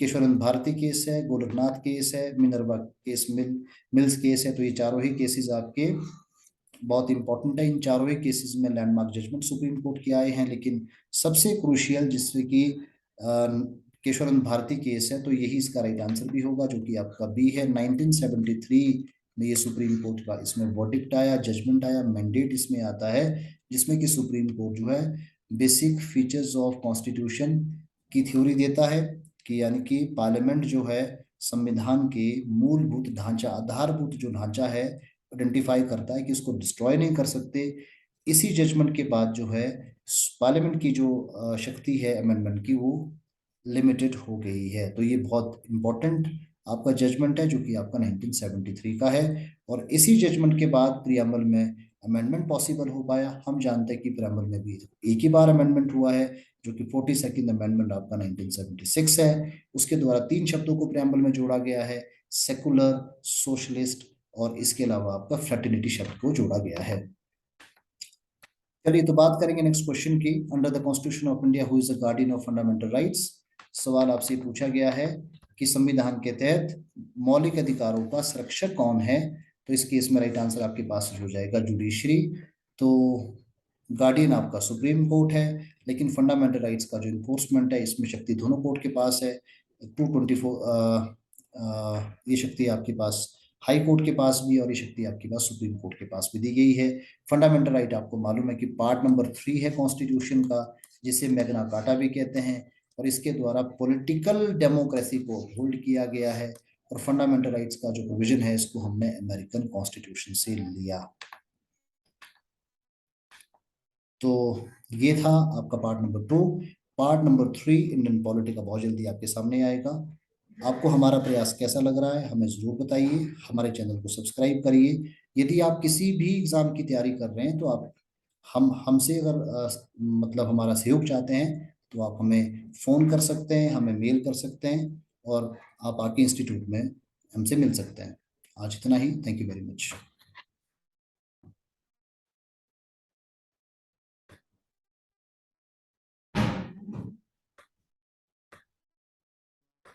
केशवरंद भारती केस है, गोलकनाथ केस है, मिनर्वा केस, मिल्स केस है। तो ये चारों ही केसेस आपके बहुत इंपॉर्टेंट है। इन चारों ही केसेस में लैंडमार्क जजमेंट सुप्रीम कोर्ट के आए हैं, लेकिन सबसे क्रूशियल जिससे कि केशवरंद भारती केस है, तो यही इसका राइट आंसर भी होगा, जो कि आपका बी है। 1973 में ये सुप्रीम कोर्ट का इसमें वर्डिक्ट आया, जजमेंट आया, मैंडेट इसमें आता है, जिसमें कि सुप्रीम कोर्ट जो है बेसिक फीचर्स ऑफ कॉन्स्टिट्यूशन की थ्योरी देता है कि यानी कि पार्लियामेंट जो है संविधान के मूलभूत ढांचा, आधारभूत जो ढांचा है आइडेंटिफाई करता है कि इसको डिस्ट्रॉय नहीं कर सकते। इसी जजमेंट के बाद जो है पार्लियामेंट की जो शक्ति है अमेंडमेंट की, वो लिमिटेड हो गई है। तो ये बहुत इंपॉर्टेंट आपका जजमेंट है जो कि आपका 1973 का है। और इसी जजमेंट के बाद प्रियम्बल में अमेंडमेंट पॉसिबल हो पाया। हम जानते हैं कि प्रियम्बल में भी एक ही बार अमेंडमेंट हुआ है, जो कि 42nd अमेंडमेंट आपका 1976 है। उसके द्वारा 3 शब्दों को प्रियम्बल में जोड़ा गया है, सेकुलर, सोशलिस्ट और इसके अलावा आपका फ्रेटर्निटी शब्द को जोड़ा गया है। चलिए तो बात करेंगे नेक्स्ट क्वेश्चन की। Under the constitution of India who is the guardian of fundamental rights. सवाल आपसे पूछा गया है कि संविधान के तहत मौलिक अधिकारों का संरक्षक कौन है। तो इस केस में राइट आंसर आपके पास हो जाएगा जुडिशरी। तो गार्डियन आपका सुप्रीम कोर्ट है, लेकिन फंडामेंटल राइट्स का जो इन्फोर्समेंट है इसमें शक्ति दोनों कोर्ट के पास है। 224 ये शक्ति आपके पास हाई कोर्ट के पास भी, और ये शक्ति आपके पास सुप्रीम कोर्ट के पास भी दी गई है। फंडामेंटल राइट आपको मालूम है कि पार्ट नंबर 3 है कॉन्स्टिट्यूशन का, जिसे मैग्ना कार्टा भी कहते हैं। और इसके द्वारा पॉलिटिकल डेमोक्रेसी को होल्ड किया गया है। और फंडामेंटल राइट्स का जो प्रोविजन है इसको हमने अमेरिकन कॉन्स्टिट्यूशन से लिया। तो ये था आपका part number 2। Part number 3 Indian polity का बहुत जल्दी आपके सामने आएगा। आपको हमारा प्रयास कैसा लग रहा है हमें जरूर बताइए। हमारे चैनल को सब्सक्राइब करिए। यदि आप किसी भी एग्जाम की तैयारी कर रहे हैं तो आप हम हमसे अगर मतलब हमारा सहयोग चाहते हैं तो आप हमें फ़ोन कर सकते हैं, हमें मेल कर सकते हैं, और आप आके इंस्टीट्यूट में हमसे मिल सकते हैं। आज इतना ही। Thank you very much.